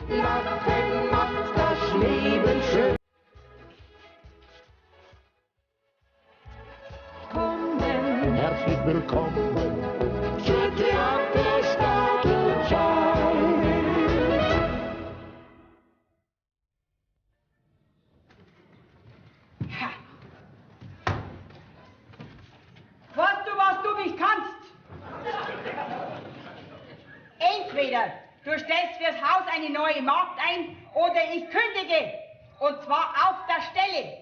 Lachen macht das Leben schön. Herzlich willkommen zur Theaterstadt Luzern. Weißt du, was du mich kannst? Entweder du stellst fürs Haus eine neue Magd ein oder ich kündige. Und zwar auf der Stelle.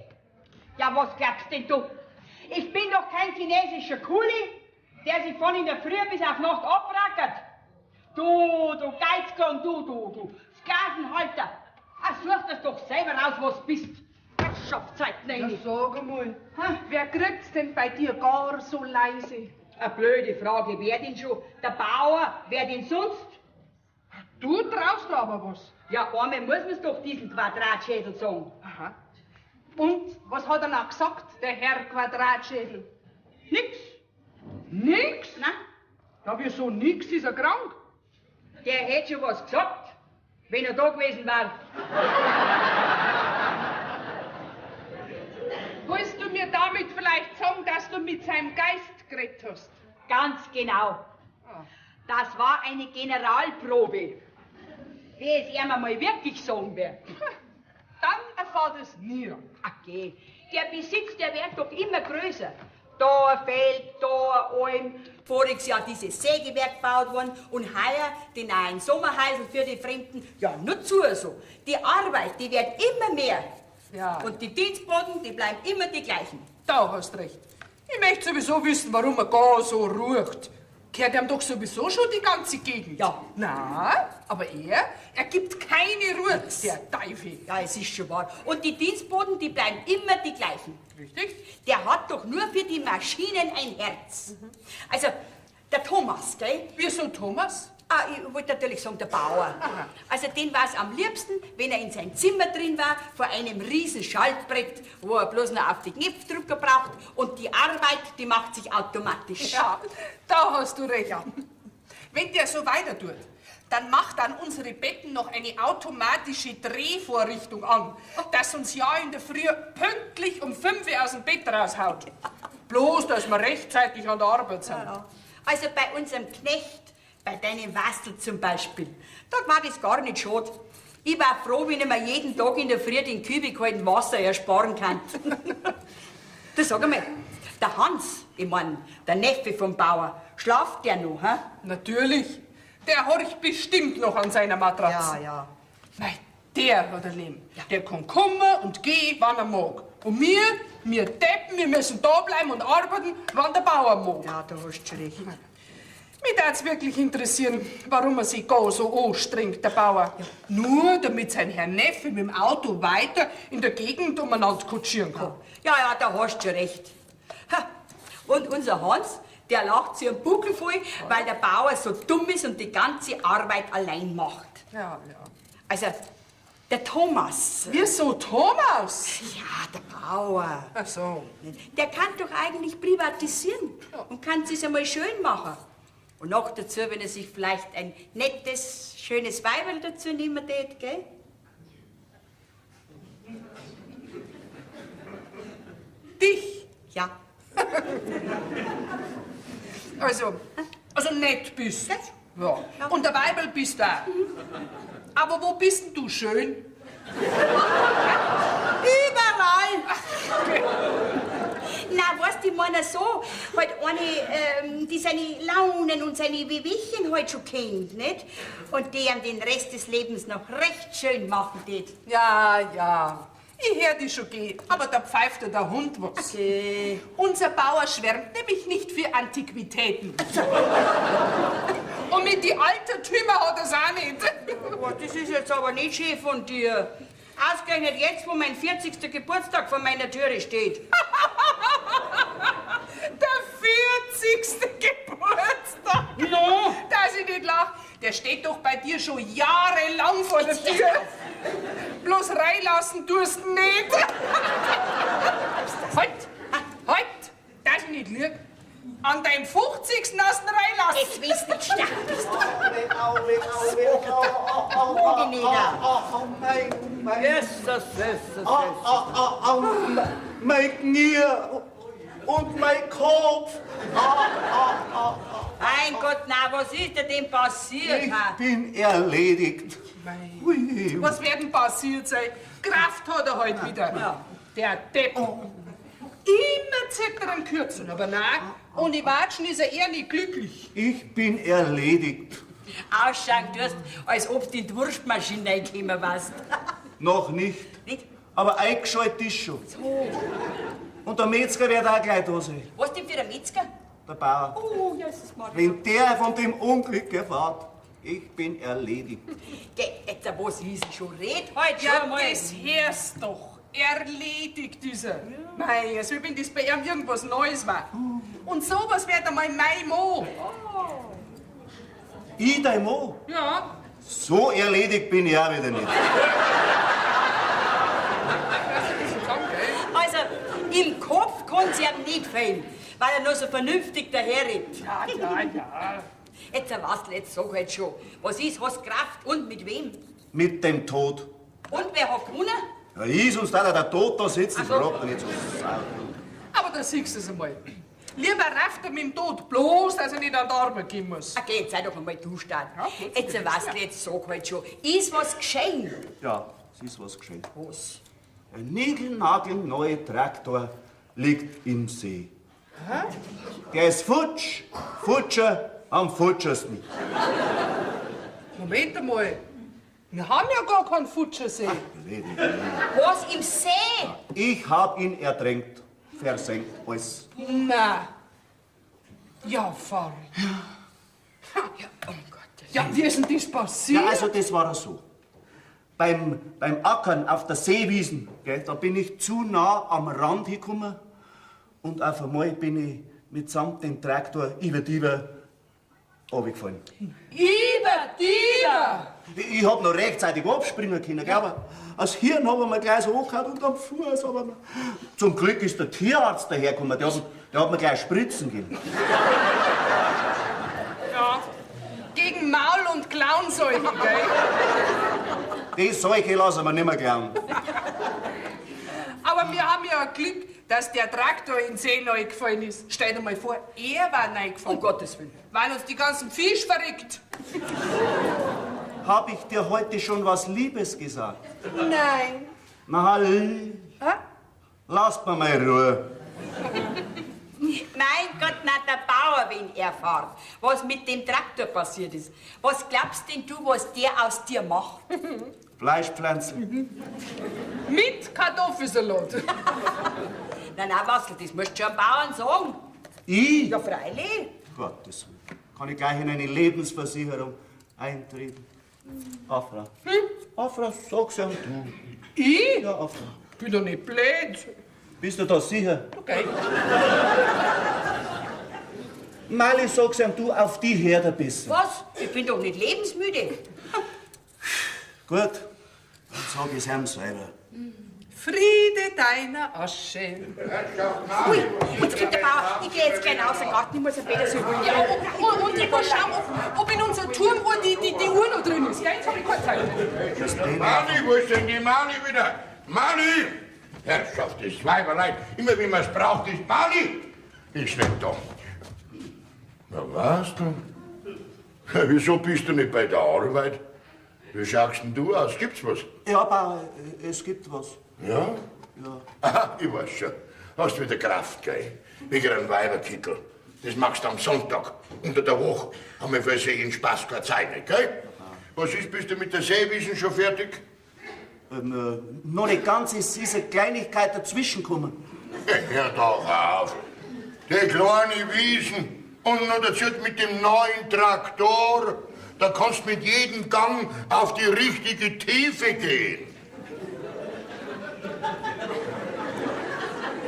Ja, was glaubst denn du? Ich bin doch kein chinesischer Kuli, der sich von in der Früh bis auf Nacht abrackert. Du Geizklang, du Sklavenhalter. Such das doch selber raus, was du bist. Herrschaftszeiten, Ja, sag einmal, wer kriegt's denn bei dir gar so leise? Eine blöde Frage, wer denn schon? Der Bauer, wer denn sonst? Du traust aber was. Ja, einmal muss man's doch diesen Quadratschädel sagen. Aha. Und was hat er noch gesagt, der Herr Quadratschädel? Nix. Nix? Na, Ja, wieso nix? Ist er krank? der hätte schon was gesagt, wenn er da gewesen wäre. Willst du mir damit vielleicht sagen, dass du mit seinem Geist geredet hast? Ganz genau. Das war eine Generalprobe. Wie es ihm einmal wirklich sagen wird. Dann erfahrt es nie. Okay, der Besitz, der wird doch immer größer. Da ein Feld, da ein Alm. Voriges Jahr dieses Sägewerk gebaut worden und heuer die neuen Sommerhäuser für die Fremden. Ja, nur zu so. Die Arbeit, die wird immer mehr. Ja. Und die Dienstboten, die bleiben immer die gleichen. Da hast recht. Ich möchte sowieso wissen, warum er gar so ruht. Gehört ihm doch sowieso schon die ganze Gegend. Ja. Na, aber er gibt keine Ruhe, der Teufel. Ja, es ist schon wahr. Und die Dienstboten, die bleiben immer die gleichen. Richtig? Der hat doch nur für die Maschinen ein Herz. Also, der Thomas, gell? Wieso Thomas? Ich wollte natürlich sagen, der Bauer. Aha. Also, den war es am liebsten, wenn er in sein Zimmer drin war, vor einem riesen Schaltbrett, wo er bloß noch auf die Knopfdrücker braucht und die Arbeit, die macht sich automatisch. Ja, da hast du recht. Wenn der so weiter tut, dann macht an unsere Betten noch eine automatische Drehvorrichtung an, dass uns ja in der Früh pünktlich um 5 Uhr aus dem Bett raushaut. Bloß, dass wir rechtzeitig an der Arbeit sind. Ja. Also bei unserem Knecht, bei deinem Wastel zum Beispiel, da war das gar nicht schade. Ich war froh, wenn ich mir jeden Tag in der Früh den Kübel kalten Wasser ersparen kann. Du sag einmal, der Hans, ich mein, der Neffe vom Bauer, schlaft der noch, hä? Natürlich. Der horcht bestimmt noch an seiner Matratze. Ja. Nein, der hat ein Leben. Der kann kommen und gehen, wann er mag. Und wir Deppen, wir müssen da bleiben und arbeiten, wann der Bauer mag. Ja, da hast du schon recht. Mich würde es wirklich interessieren, warum er sich gar so anstrengt, der Bauer. Ja. Nur damit sein Herr Neffe mit dem Auto weiter in der Gegend umeinander kutschieren kann. Ja, da hast du schon recht. Ha. Und unser Hans, der lacht sich einen Buckel voll, weil der Bauer so dumm ist und die ganze Arbeit allein macht. Ja. Also, der Thomas. Wieso Thomas? Ja, der Bauer. Ach so. Der kann doch eigentlich privatisieren und kann es einmal schön machen. Und noch dazu, wenn er sich vielleicht ein nettes, schönes Weiberl dazu nehmen tät, gell? Dich? Ja. Also nett bist. Ja. Ja. Und der Weibel bist du auch. Aber wo bist denn du schön? Überall! Na, weißt du, ich meine so, halt eine, die seine Launen und seine Wehwehchen halt schon kennt, nicht? Und die ihm den Rest des Lebens noch recht schön machen tät. Ja. Ich hör dich schon gehen, aber da pfeift ja der Hund was. Okay. Unser Bauer schwärmt nämlich nicht für Antiquitäten. Und mit die Altertümer hat er's auch nicht. Oh, das ist jetzt aber nicht schön von dir. Ausgerechnet jetzt, wo mein 40. Geburtstag vor meiner Türe steht. Der 40. Geburtstag. No. Dass ich nicht lach. Der steht doch bei dir schon jahrelang vor der Tür. Bloß reinlassen tust du nicht. Halt! Dass ich nicht lüge. An deinem 50. hast du ihn reinlassen. Jetzt willst du nicht sterben. Au, Mag ich nicht. Mein Jesus. mein Knie und mein Kopf. Mein Gott, na, was ist denn passiert? Ich ha? bin erledigt. Ui. Was wird denn passiert sein? Kraft hat er heute wieder. Ja. Der Depp. Immer zieht er einen Kürzel, aber nein. Und im Watschen ist er eher nicht glücklich. Ich bin erledigt. Ausschauen tust, als ob du in die Wurstmaschine reingekommen warst. Noch nicht. Nicht? Aber eingeschaltet ist schon. Und der Metzger wird auch gleich da sein. Was denn für ein Metzger? Der Bauer. Oh, Jesus Maria. Wenn der von dem Unglück erfährt, ich bin erledigt. Geh, jetzt, was ist schon? Red halt Ja, schon mal. das hörst doch. Erledigt ist er. Mei, als wenn das bei ihm irgendwas Neues war. Und sowas wird einmal mein Mo. Ich, dein Mo? Ja, So erledigt bin ich auch wieder nicht. Also, im Kopf kann es ihm nicht fehlen, weil er nur so vernünftig daherredet. ja. Jetzt, jetzt sag halt schon. Was ist, hast Kraft und mit wem? Mit dem Tod. Und wer hat gewonnen? Ja, ich, sonst hat er der Tod da sitzen. Ach so. Fragt er nicht so. Aber da siehst du es einmal. Lieber rafft er mit dem Tod, bloß, dass er nicht an die Arbeit gehen muss. Okay, jetzt sei doch einmal du stark. Ja, gut. Jetzt weißt du, jetzt sag halt schon. Ist was geschehen? Ja, es ist was geschehen. Was? Ein niegelnagelneuer Traktor liegt im See. Der ist futsch, futscher am futschesten. Moment einmal. Wir haben ja gar keinen Futschersee. Was im See? Ich hab ihn ertränkt, versenkt, alles. Na. Ja, Pfarrer. Ja, um Gottes. Ja, wie ist denn das passiert? Ja, also das war so. Beim Ackern auf der Seewiesen, gell, da bin ich zu nah am Rand gekommen und auf einmal bin ich mitsamt dem Traktor über die runtergefallen. Über dir! Ich hab noch rechtzeitig abspringen können, gell, aber als Hirn hab ich mir gleich so angehauen und am Fuß. Aber zum Glück ist der Tierarzt dahergekommen, der hat mir gleich Spritzen gegeben. Ja. Gegen Maul- und Klauenseuche, gell? Die Seuche lassen wir nicht mehr glauben. Aber wir haben ja Glück, dass der Traktor in den See neu gefallen ist. Stell dir mal vor, er war neu gefallen. Um Gottes Willen. Weil uns die ganzen Fisch verrückt. Hab ich dir heute schon was Liebes gesagt? Nein. Na, Halli, lasst mir mal Ruhe. Mein Gott, na der Bauer, wenn er fährt, was mit dem Traktor passiert ist. Was glaubst denn du, was der aus dir macht? Fleischpflanzen. Mit Kartoffelsalat. Nein, Wassel, das musst du schon einem Bauern sagen. Ich? Ja, freilich. Gottes Willen. Kann ich gleich in eine Lebensversicherung eintreten? Afra. Afra, sag's ja du. Ich? Ja, Afra. Bin doch nicht blöd. Bist du da sicher? Okay. Mali, sag's ja du, auf die Herde bist. Was? Ich bin doch nicht lebensmüde. Gut, dann sag ich's ihm selber. Friede deiner Asche. Ui, jetzt kommt der Bauer. Ich geh jetzt gleich raus in den Garten, ich muss ein Bett holen. Ja, und ich muss schauen, ob in unserer Turmuhr die Uhr noch drin ist. Ja, jetzt hab ich keine Zeit. Mani, wo ist denn die Mani wieder? Mani! Herrschaft, das Weiberlein. Immer wenn man es braucht, ist Mani. Ist nicht da. Na was du? Ja, wieso bist du nicht bei der Arbeit? Wie schaust denn du aus? Gibt's was? Ja, Bauer, es gibt was. Ja? Ja. Aha, ich weiß schon. Hast wieder Kraft, gell? Wegen einem Weiberkittel. Das machst du am Sonntag. Unter der Woche haben wir für sich in Spaß keine Zeit, nicht, gell? Was ist, bist du mit der Seewiesen schon fertig? Noch nicht ganz, es ist eine Kleinigkeit dazwischen gekommen. Hör doch auf. Die kleine Wiesen und noch dazu mit dem neuen Traktor. Da kannst du mit jedem Gang auf die richtige Tiefe gehen.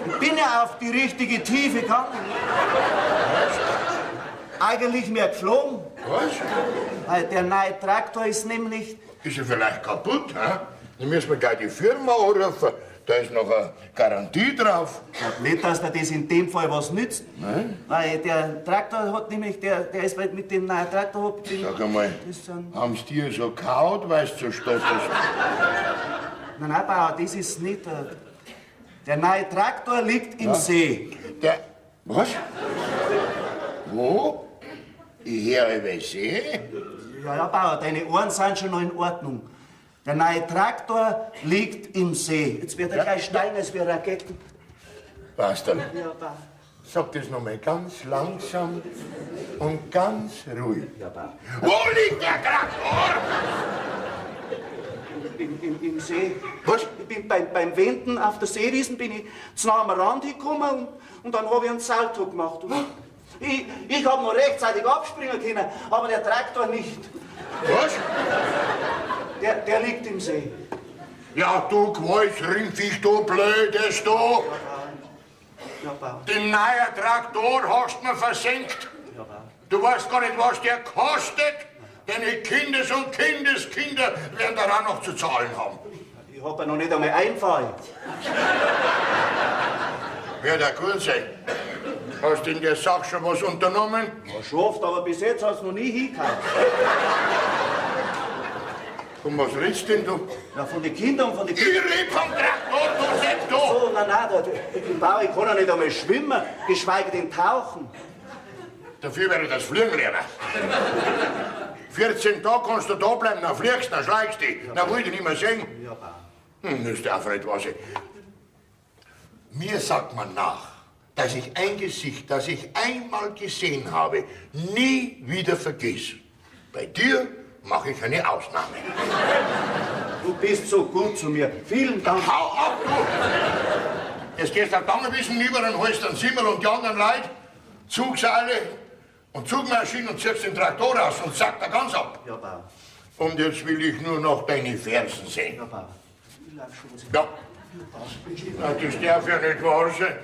Ich bin ja auf die richtige Tiefe gegangen. Eigentlich mehr geflogen, Was? weil der neue Traktor ist nämlich... Ist er vielleicht kaputt, hä? Dann müssen wir gleich die Firma anrufen, Da ist noch eine Garantie drauf. Ja, nicht, dass dir das in dem Fall was nützt. Nein? Weil der Traktor hat nämlich, der ist mit dem neuen Traktor... Sag einmal, haben sie dir so kaut, weil du so stotterst? Nein, Bauer, das ist nicht... Der neue Traktor liegt im See. Der... Was? Wo? Ich höre über See? Ja, Bauer, deine Ohren sind schon noch in Ordnung. Der neue Traktor liegt im See. Jetzt wird er gleich steigen, als wir Raketen. Was denn? Ja, Bauer. Sag das nochmal ganz langsam und ganz ruhig. Ja, Bauer. Wo liegt der Traktor? Im See. Was? Ich bin beim Wenden auf der Seewiesen bin ich zu nah am Rand gekommen und dann habe ich einen Salto gemacht. Und ich habe noch rechtzeitig abspringen können, aber der Traktor nicht. Was? Der liegt im See. Ja, du Qualsringfisch, du Blödes, du! Ja, Bauer. Den neuen Traktor hast du mir versenkt. Ja, Bauer. Du weißt gar nicht, was der kostet. Deine Kindes- und Kindeskinder werden daran noch zu zahlen haben. Ich habe ja noch nicht einmal Einfall. Wird ja gut sein. Hast du in der Sache schon was unternommen? Ja, schon oft, aber bis jetzt hast du noch nie hingehauen. Und was redest denn du? Ja, von den Kindern und von den Ich red vom Traktor, du Sepp, du! Oh, nein, ich bin Bauer, ich kann ja nicht einmal schwimmen, geschweige denn tauchen. Dafür werde ich das Fliegen lernen. 14 Tage kannst du da bleiben, dann fliegst du, dann schleichst du dich. Dann will ich dich nicht mehr sehen. Ja, Bauer. Das ist der Alfred Wase. Mir sagt man nach, dass ich ein Gesicht, das ich einmal gesehen habe, nie wieder vergiss. Bei dir mache ich eine Ausnahme. Du bist so gut zu mir. Vielen Dank. Hau ab, du! Jetzt gehst du dann ein bisschen lieber und holst den Simmel und die anderen Leute, Zugseile und Zugmaschinen und ziehst den Traktor raus und sack da ganz ab. Ja, Bauer. Und jetzt will ich nur noch deine Fersen sehen. Ja, Bauer. Ich lauf schon was. Ja. Na, das darf ja nicht wahr sein.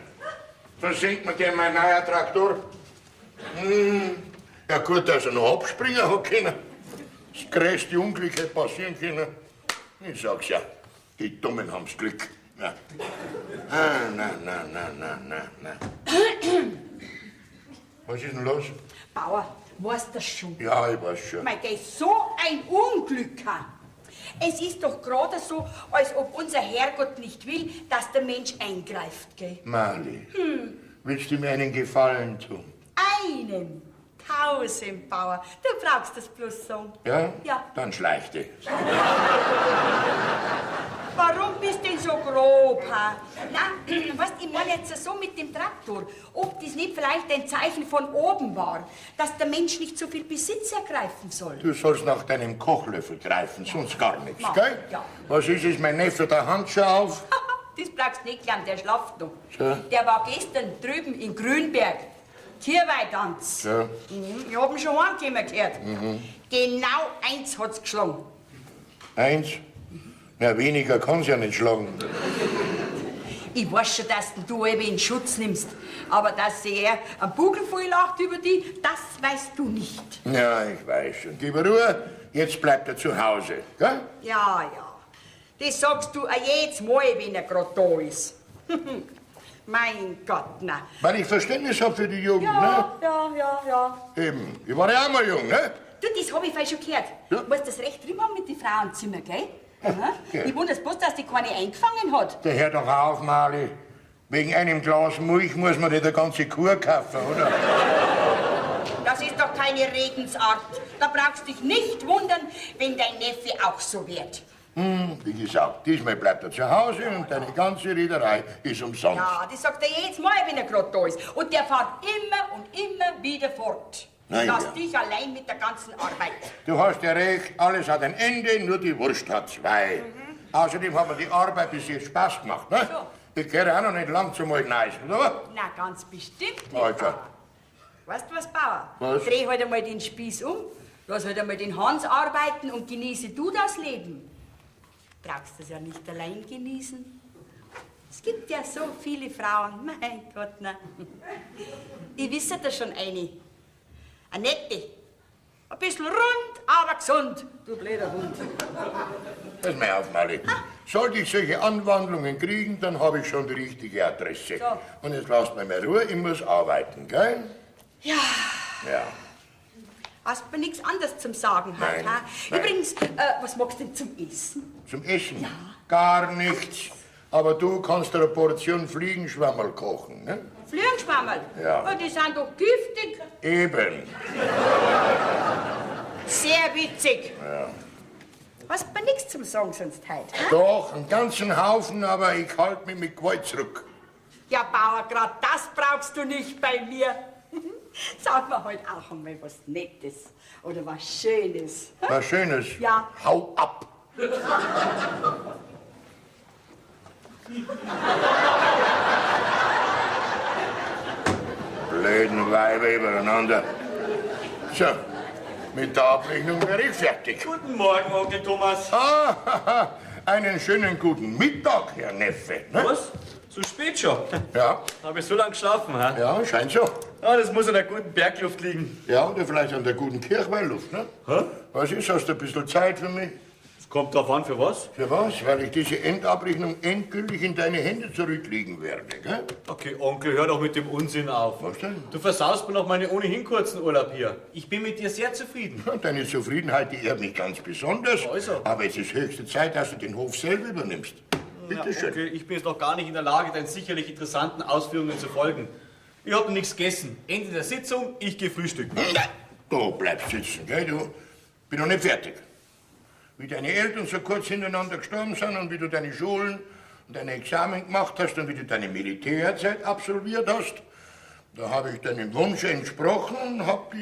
Versenkt mir denn mein neuer Traktor? Ja gut, dass er noch abspringen hat können. Das größte Unglück hätte passieren können. Ich sag's ja, die Dummen haben's Glück. Ja. Nein. Was ist denn los? Bauer, weißt du das schon? Ja, ich weiß schon. Mein Gott, so ein Unglück haben. Es ist doch gerade so, als ob unser Herrgott nicht will, dass der Mensch eingreift, gell? Mali, willst du mir einen Gefallen tun? Einem 1000, Bauer. Du brauchst das bloß sagen. Ja? Ja. Dann schleich dich. Warum bist du denn so grob, ha? Na, weißt, ich meine jetzt so mit dem Traktor. Ob das nicht vielleicht ein Zeichen von oben war, dass der Mensch nicht so viel Besitz ergreifen soll. Du sollst nach deinem Kochlöffel greifen, sonst gar nichts, Ja. gell? Ja. Was ist es, mein Neffe, der Handschuh auf? Das brauchst du nicht lernen, der schlaft noch. So. Der war gestern drüben in Grünberg. Tierweihtanz. Ja. Ich hab ihn schon heimgekommen gehört. Genau 1 hat's geschlagen. 1? Na, weniger kann's ja nicht schlagen. Ich weiß schon, dass du eben in Schutz nimmst. Aber dass er einen Bugel voll lacht über dich, das weißt du nicht. Ja, ich weiß schon. Gib Ruhe, jetzt bleibt er zu Hause, gell? Ja. Das sagst du auch jedes Mal, wenn er gerade da ist. Mein Gott, na. Weil ich Verständnis hab für die Jugend, ne? Ja. Eben. Ich war ja auch mal jung, ne? Du, das hab ich vorhin schon gehört. Ja. Du musst das recht drüben haben mit den Frauenzimmer, gell? Aha. Ja. Ich wundere bloß, dass die keine eingefangen hat. Der hört doch auf, Mali. Wegen einem Glas Milch muss man nicht eine ganze Kuh kaufen, oder? Das ist doch keine Redensart. Da brauchst du dich nicht wundern, wenn dein Neffe auch so wird. Wie gesagt, diesmal bleibt er zu Hause und deine ganze Reederei ist umsonst. Ja, das sagt er jedes Mal, wenn er gerade da ist. Und der fährt immer und immer wieder fort. Na Lass ja. dich allein mit der ganzen Arbeit. Du hast ja recht, alles hat ein Ende, nur die Wurst hat 2. Außerdem hat mir die Arbeit bis jetzt Spaß gemacht, ne? So. Ich gehöre auch noch nicht lang zum alten Eisen, oder? Na, ganz bestimmt nicht, Alter. Bauer. Weißt du was, Bauer? Was? Dreh halt einmal den Spieß um, lass halt einmal den Hans arbeiten und genieße du das Leben. Brauchst das ja nicht allein genießen. Es gibt ja so viele Frauen, mein Gott, na. Ich wisse da schon eine. Eine nette. Ein bisschen rund, aber gesund. Du blöder Hund. Pass mal auf, Mali. Sollte ich solche Anwandlungen kriegen, dann habe ich schon die richtige Adresse. So. Und jetzt lasst mir mal Ruhe, ich muss arbeiten, gell? Ja, Ja. hast mir nichts anderes zum Sagen halt, Nein, ha? nein. Übrigens, was magst du denn zum Essen? Zum Essen? Ja. Gar nichts. Aber du kannst eine Portion Fliegenschwammerl kochen, ne? Fliegenschwammerl? Ja. Oh, die sind doch giftig. Eben. Sehr witzig. Ja. Hast mir nichts zum Sagen sonst heute, ha? Doch, einen ganzen Haufen, aber ich halte mich mit Gewalt zurück. Ja, Bauer, grad das brauchst du nicht bei mir. Sag mir heute auch einmal was Nettes oder was Schönes. Was Schönes. Ja. Hau ab. Blöden Weiber übereinander. So, mit der Abrechnung wäre ich fertig. Guten Morgen, Onkel Thomas. Ah, haha, einen schönen guten Mittag, Herr Neffe. Ne? Was? So spät schon? Ja, Habe ich so lange geschlafen, ha? ja, scheint so. Ja, das muss an der guten Bergluft liegen. Ja, oder vielleicht an der guten Kirchweihluft, ne? Hä? Was ist, hast du ein bisschen Zeit für mich? Es kommt drauf an, für was? Für was? Weil ich diese Endabrechnung endgültig in deine Hände zurücklegen werde, gell? Okay, Onkel, hör doch mit dem Unsinn auf. Was denn? Du versaust mir noch meinen ohnehin kurzen Urlaub hier. Ich bin mit dir sehr zufrieden. Ja, deine Zufriedenheit, die ehrt mich ganz besonders. Also. Aber es ist höchste Zeit, dass du den Hof selber übernimmst. Bitte schön. Onkel, ich bin jetzt noch gar nicht in der Lage, deinen sicherlich interessanten Ausführungen zu folgen. Ich hab noch nichts gegessen. Ende der Sitzung, ich geh frühstücken. Nein, du bleibst sitzen, gell? Du bin noch nicht fertig. Wie deine Eltern so kurz hintereinander gestorben sind und wie du deine Schulen und deine Examen gemacht hast und wie du deine Militärzeit absolviert hast, da habe ich deinem Wunsch entsprochen und habe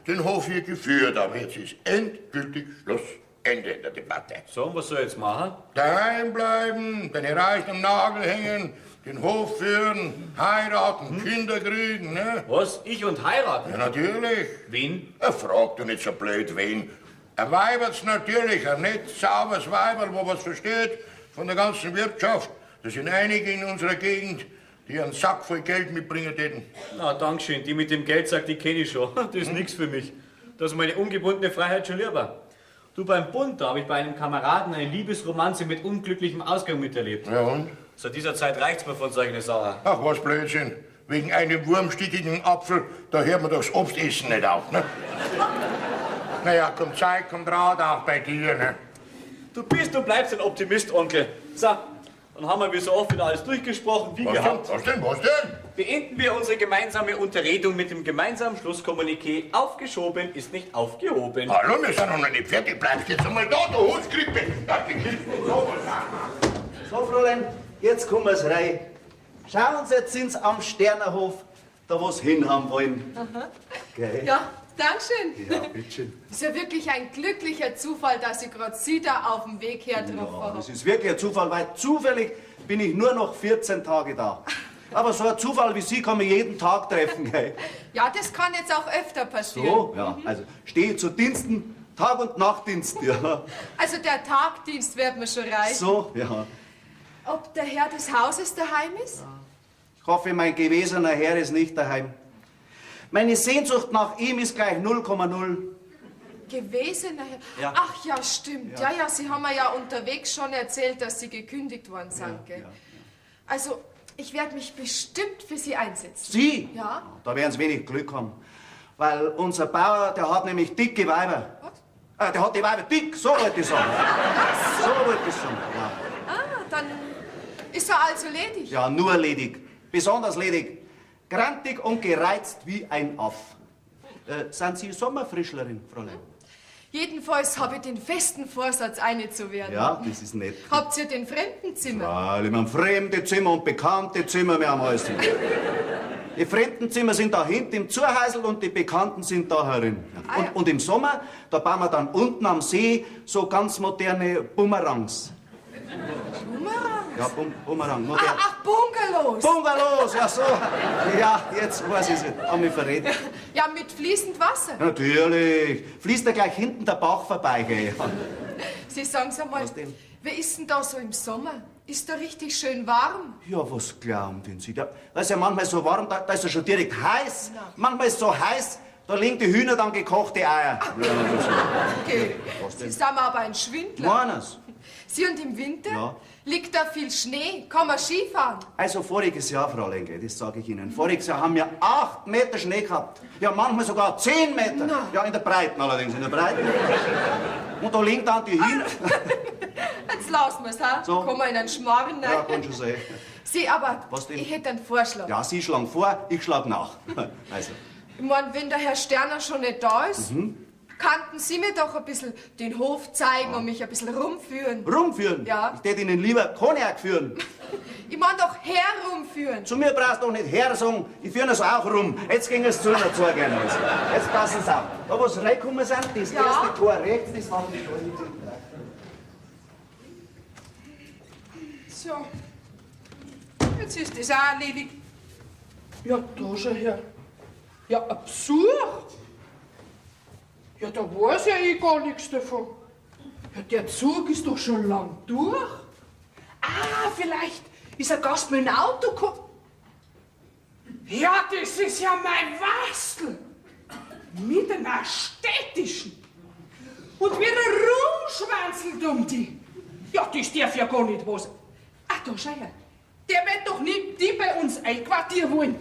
den Hof hier geführt. Aber jetzt ist endgültig Schluss. Ende der Debatte. So, und was soll ich jetzt machen? Daheim bleiben, deine Reichen am Nagel hängen, den Hof führen, heiraten, Kinder kriegen, ne? Was? Ich und heiraten? Ja, natürlich. Wen? Frag du nicht so blöd, wen. Ein Weibert's natürlich, ein nett, sauberes Weiberl, wo was versteht von der ganzen Wirtschaft. Das sind einige in unserer Gegend, die einen Sack voll Geld mitbringen täten. Na, Dankeschön. Die mit dem Geld sagt, die kenne ich schon. Das ist nichts für mich. Das ist meine ungebundene Freiheit schon lieber. Du, beim Bund, da habe ich bei einem Kameraden eine Liebesromanze mit unglücklichem Ausgang miterlebt. Ja und? Seit dieser Zeit reicht's mir von solchen Sachen. Ach, was Blödsinn. Wegen einem wurmstickigen Apfel, da hört man doch das Obstessen nicht auf, ne? Naja, kommt Zeit, kommt Rat auch bei dir, ne? Du bist und bleibst ein Optimist, Onkel. So, dann haben wir wie so oft wieder alles durchgesprochen, wie Was gehabt. denn? Was denn? Was denn? Beenden wir unsere gemeinsame Unterredung mit dem gemeinsamen Schlusskommuniqué. Aufgeschoben ist nicht aufgehoben. Hallo, wir sind noch nicht fertig. Bleibst jetzt einmal da, du Hutskrippe. Da hilft mir sowas. So, Fräulein, jetzt kommen wir's rein. Schauen Sie, jetzt sind's am Sternerhof, da wo's hinhaben wollen. Gell? Ja, Dankeschön. Ja, bitteschön. Ist ja wirklich ein glücklicher Zufall, dass ich gerade Sie da auf dem Weg her getroffen Ja, habe. das ist wirklich ein Zufall, weil zufällig bin ich nur noch 14 Tage da. Aber so ein Zufall wie Sie kann man jeden Tag treffen, gell? Ja, das kann jetzt auch öfter passieren. So, ja, also stehe zu Diensten, Tag- und Nachtdienst, ja. Also der Tagdienst wird mir schon reichen. So, ja. Ob der Herr des Hauses daheim ist? Ich hoffe, mein gewesener Herr ist nicht daheim. Meine Sehnsucht nach ihm ist gleich 0,0. Gewesener Herr? Ja. Ach ja, stimmt. Ja, Sie haben mir ja unterwegs schon erzählt, dass Sie gekündigt worden sind, gell? ja. Also, ich werde mich bestimmt für Sie einsetzen. Sie? Ja? Da werden Sie wenig Glück haben. Weil unser Bauer, der hat nämlich dicke Weiber. Was? Der hat die Weiber dick, so wollte ich sagen. So wollte ich sagen, ja. Ah, dann ist er also ledig. Ja, nur ledig. Besonders ledig. Grantig und gereizt wie ein Aff. Sind Sie Sommerfrischlerin, Fräulein? Jedenfalls habe ich den festen Vorsatz, eine zu werden. Ja, das ist nett. Habt ihr den Fremdenzimmer? Weil wir haben fremde Zimmer und bekannte Zimmer, wir haben alles. Die fremden Zimmer sind da hinten im Zuhäusl und die bekannten sind da herin. Ah, ja. Und im Sommer, da bauen wir dann unten am See so ganz moderne Bumerangs. Bumerang? Ja, Bumerang. Modern. Ach, Bungalows. Bungalows, ja so. Ja, jetzt weiß ich es. Haben mich verrät. Ja, mit fließend Wasser. Natürlich. Fließt da gleich hinten der Bauch vorbei, gell? Sie sagen's einmal, Was denn? wie ist denn da so im Sommer? Ist da richtig schön warm? Ja, was glauben denn Sie? Da ist ja manchmal so warm, da ist ja schon direkt heiß. Manchmal ist es so heiß, da legen die Hühner dann gekochte Eier. Ja, Okay. Was Sie denn? sind mir aber ein Schwindler. Meines. Sie und im Winter? Ja. Liegt da viel Schnee? Kann man Skifahren? Also voriges Jahr, Frau Lenke, das sage ich Ihnen. Voriges Jahr haben wir 8 Meter Schnee gehabt. Ja, manchmal sogar 10 Meter. Na. Ja, in der Breiten allerdings, in der Breiten. Und da liegt dann die hin. Jetzt lassen wir's, ha? So. Kann man in einen Schmarrn rein? Ja, kann schon sein. Sie, aber Was denn? ich hätte einen Vorschlag. Ja, Sie schlagen vor, ich schlag nach. Also, Ich mein, wenn der Herr Sterner schon nicht da ist, könnten Sie mir doch ein bisschen den Hof zeigen und mich ein bisschen rumführen. rumführen. Ja. Ich täte Ihnen lieber Cognac führen. Ich mein doch herumführen. Zu mir brauchst du doch nicht her sagen, ich führe es auch rum. Jetzt ging es zu einer Zugehen. Jetzt passen Sie auf. Da, wo Sie reingekommen sind, das Ja. erste Tor rechts, das war die Tor. So. Jetzt ist das auch erledigt. Ja, da schon her. Ja, ein Besuch? Ja, da weiß ja eh gar nichts davon. Ja, der Zug ist doch schon lang durch. Ah, vielleicht ist ein Gast mit dem Auto gekommen. Ja, das ist ja mein Wastel. Mit einer städtischen. Und wie er rumschwänzelt um die. Ja, das darf ja gar nicht was. Ach, da schau her. Der wird doch nicht die bei uns einquartieren wollen.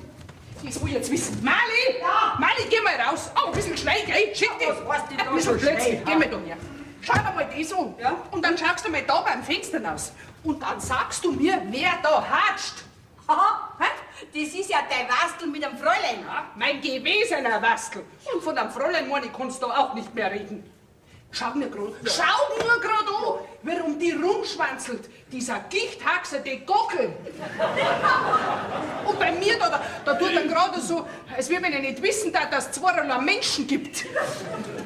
Das will ich jetzt wissen. Mali! Ja? Mali, geh mal raus. Oh, ein bisschen Schnee, gell? Schick dich. Was heißt denn da Ein bisschen so Schnee? Blödsinn. Geh mal da her. Schau dir mal das an. Ja? Und dann schaust du mal da beim Fenster raus. Und dann sagst du mir, wer da hatscht. Aha, hä? Das ist ja dein Wastel mit dem Fräulein. Ja, mein gewesener Wastel. Und von einem Fräulein, Moni, kannst du auch nicht mehr reden. Schau nur grad an, warum die rumschwanzelt, dieser gichthaxerte Gockel. Und bei mir, da tut er gerade so, als würde man ja nicht wissen, dass es zweierlei Menschen gibt.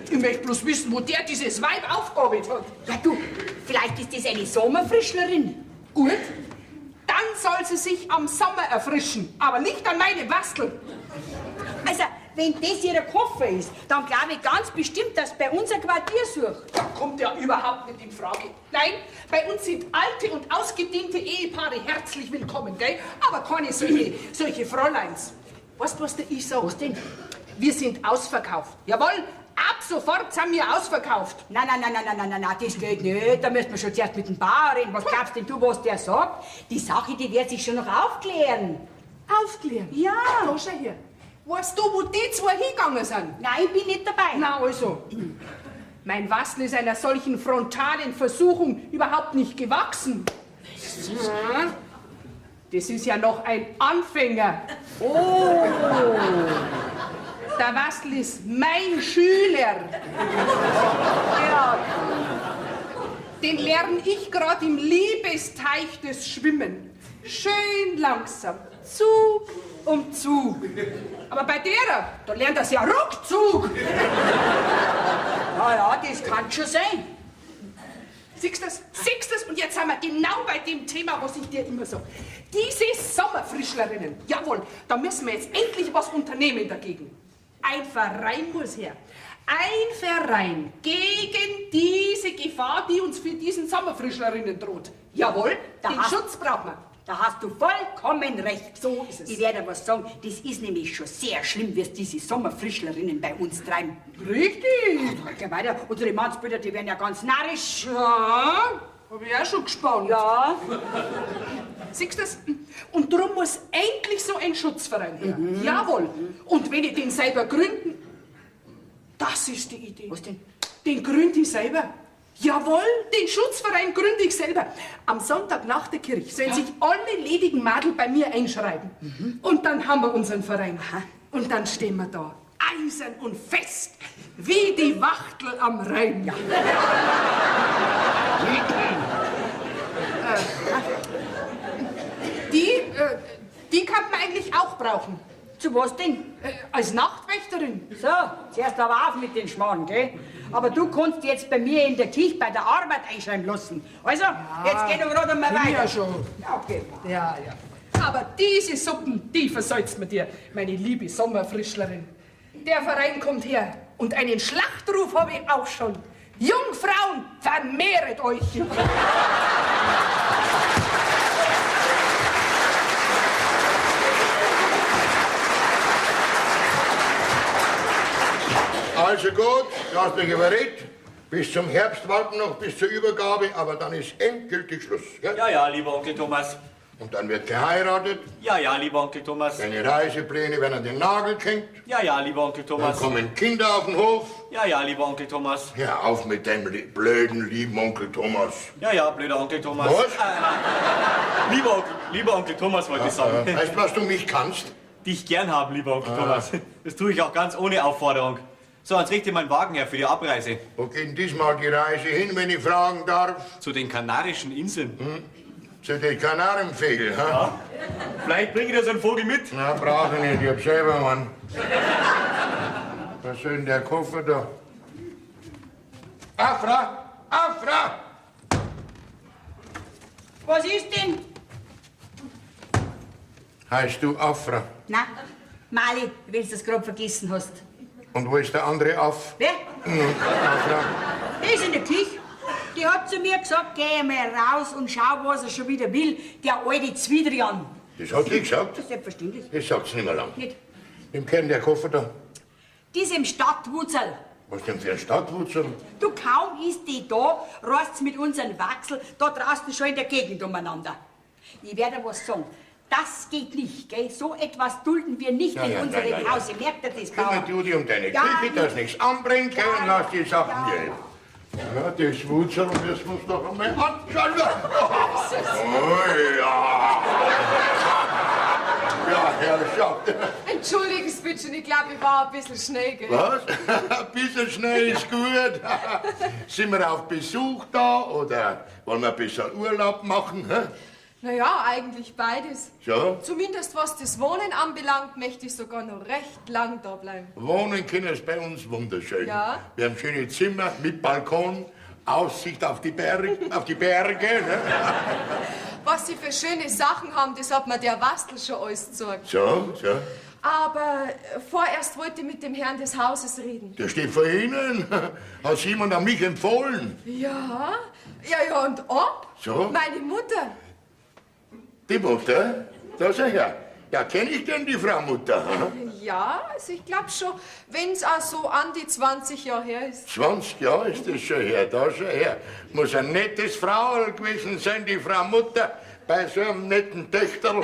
Ich möchte bloß wissen, wo der dieses Weib aufgearbeitet hat. Ja, du, vielleicht ist das eine Sommerfrischlerin. Gut, dann soll sie sich am Sommer erfrischen, aber nicht an meinem Wastel. Also, wenn das ihr Koffer ist, dann glaube ich ganz bestimmt, dass bei uns ein Quartier sucht. Da kommt ja überhaupt nicht in Frage. Nein, bei uns sind alte und ausgediente Ehepaare herzlich willkommen, gell? Aber keine solche Fräuleins. Weißt du, was der ich sag? Was denn? Wir sind ausverkauft. Jawohl, ab sofort sind wir ausverkauft. Nein, das geht nicht. Da müssen wir schon zuerst mit dem Bauer reden. Was glaubst denn du, was der sagt? Die Sache, die wird sich schon noch aufklären. Aufklären? Ja. Da schau her. Weißt du, wo die zwei hingegangen sind? Nein, ich bin nicht dabei. Na also, mein Wastel ist einer solchen frontalen Versuchung überhaupt nicht gewachsen. Ja, das ist ja noch ein Anfänger. Oh, der Wastel ist mein Schüler. Ja, Den lerne ich gerade im Liebesteich des Schwimmen. Schön langsam, Zug um Zug. Aber bei der, da lernt das ja ruckzuck. ja, das kann schon sein. Siehst du das? Und jetzt sind wir genau bei dem Thema, was ich dir immer sage. Diese Sommerfrischlerinnen, jawohl, da müssen wir jetzt endlich was unternehmen dagegen. Ein Verein muss her. Ein Verein gegen diese Gefahr, die uns für diesen Sommerfrischlerinnen droht. Jawohl, Da den hast- Schutz braucht man. Da hast du vollkommen recht. So ist es. Ich werde was sagen, das ist nämlich schon sehr schlimm, wie es diese Sommerfrischlerinnen bei uns treiben. Richtig. Geh weiter, unsere Mannsbilder, die werden ja ganz narrisch. Ja, hab ich auch schon gespannt. Ja, Siehst du das? Und darum muss endlich so ein Schutzverein her. Jawohl. Und wenn ich den selber gründen, das ist die Idee. Was denn? Den gründe ich selber. Jawohl, den Schutzverein gründe ich selber. Am Sonntag nach der Kirche sollen sich alle ledigen Madel bei mir einschreiben. Und dann haben wir unseren Verein. Und dann stehen wir da, eisern und fest, wie die Wachtel am Rhein. Die kann man eigentlich auch brauchen. zu was denn? Als Nachtwächterin. So, zuerst aber auf mit den Schmarrn, gell? Aber du kannst jetzt bei mir in der Kirche bei der Arbeit einschreiben lassen. Also, jetzt geh doch gerade einmal Bin weiter. ja schon. Ja, okay. Ja. Aber diese Suppen, die versäuzt mir dir, meine liebe Sommerfrischlerin. Der Verein kommt her und einen Schlachtruf habe ich auch schon. Jungfrauen, vermehret euch! Also gut, du hast mich überredet. Bis zum Herbst warten noch bis zur Übergabe, aber dann ist endgültig Schluss. Gell? Ja, ja, lieber Onkel Thomas. Und dann wird geheiratet. Ja, ja, lieber Onkel Thomas. Deine Reisepläne werden an den Nagel gehängt. Ja, ja, lieber Onkel Dann Thomas. kommen Kinder auf den Hof. Ja, ja, lieber Onkel Thomas. Hör auf mit dem blöden, lieben Onkel Thomas. Ja, ja, blöder Onkel Thomas. Was? Lieber Onkel Thomas, wollte ich sagen. Weißt du, was du mich kannst? Dich gern haben, lieber Onkel Thomas. Das tue ich auch ganz ohne Aufforderung. So, jetzt richte meinen Wagen her für die Abreise. Wo geht denn diesmal die Reise hin, wenn ich fragen darf? Zu den Kanarischen Inseln. Zu den Kanarienvögeln, ha? Ja. Vielleicht bringe ich dir so einen Vogel mit. Na, brauche ich nicht, ich hab selber einen. Was soll denn der Koffer da? Afra! Afra! Was ist denn? Heißt du Afra? Na, Mali, wenn du das gerade vergessen hast. Und wo ist der andere Aff? Wer? Afra. Der ist in der Küche. Die hat zu mir gesagt, geh mal raus und schau, was er schon wieder will, der alte Zwiedrian. Das hat sie gesagt? Das ist selbstverständlich. Das sagt sie nicht mehr lang. Nicht. Wem kennt der Koffer da? Diesem Stadtwutzel. Was denn für ein Stadtwutzel? Du, kaum ist die da, rast mit unseren Wachsel da draußen schon in der Gegend umeinander. Ich werde was sagen. Das geht nicht, gell? So etwas dulden wir nicht in unserem Hause. Merkt ihr das, Bauer? Kümmere du dich um deine Ja, Küche, dass nichts anbrennt, gell, und lass die Sachen gehen. Ja, das Wutzel, das muss doch einmal anschauen. Oh ja. Ja, Herrschaft. Entschuldigen Sie bitte, ich glaube, ich war ein bisschen schnell, gell? Was? Ein bisschen schnell ist gut. Sind wir auf Besuch da oder wollen wir ein bisschen Urlaub machen? Hä? Naja, eigentlich beides. So? Zumindest was das Wohnen anbelangt, möchte ich sogar noch recht lang da bleiben. Wohnen können es bei uns wunderschön. Ja. Wir haben schöne Zimmer mit Balkon, Aussicht auf die Berge. Ne? Was Sie für schöne Sachen haben, das hat mir der Wastel schon alles gesagt. So. Aber vorerst wollte ich mit dem Herrn des Hauses reden. Der steht vor Ihnen. Hat Sie jemand an mich empfohlen? Ja, und ob? So? Meine Mutter. Die Mutter? Da ist er her. Ja, kenne ich denn die Frau Mutter? Hm? Ja, also ich glaube schon, wenn es auch so an die 20 Jahre her ist. 20 Jahre ist das schon her, da schon her. Muss ein nettes Frauel gewesen sein, die Frau Mutter, bei so einem netten Töchterl.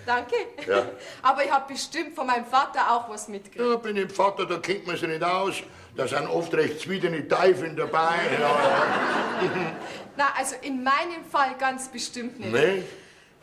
Danke. Ja. Aber ich habe bestimmt von meinem Vater auch was mitgekriegt. Ja, bin ich Vater, da kennt man sich nicht aus. Da sind oft recht zwiederne Teufel dabei. Ja. Na, also in meinem Fall ganz bestimmt nicht. Nee?